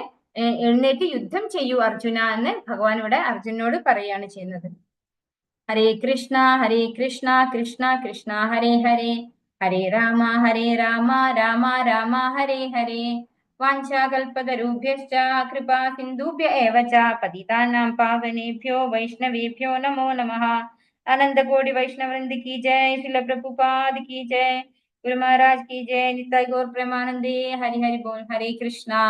എഴുന്നേറ്റ് യുദ്ധം ചെയ്യൂ അർജുന എന്ന് ഭഗവാൻ ഇവിടെ അർജുനോട് പറയുകയാണ് ചെയ്യുന്നത്. ഹരേ കൃഷ്ണ കൃഷ്ണ കൃഷ്ണ ഹരേ ഹരേ, ഹരേ രാമ രാമ രാമ ഹരേ ഹരേ. വാഞ്ചാകൽപതരുഭ്യശ്ച കൃപാ സിന്ധുഭ്യ ഏവ ച പതിതാനാം പാവനേഭ്യോ വൈഷ്ണവേഭ്യോ നമോ നമഃ. आनंद कोटि वैष्णव वृंद की जय, श्रील प्रभुपाद की जय, गुरु महाराज की जय, निताई गौर प्रेमानंदे। हरि हरि बोल। हरे कृष्णा।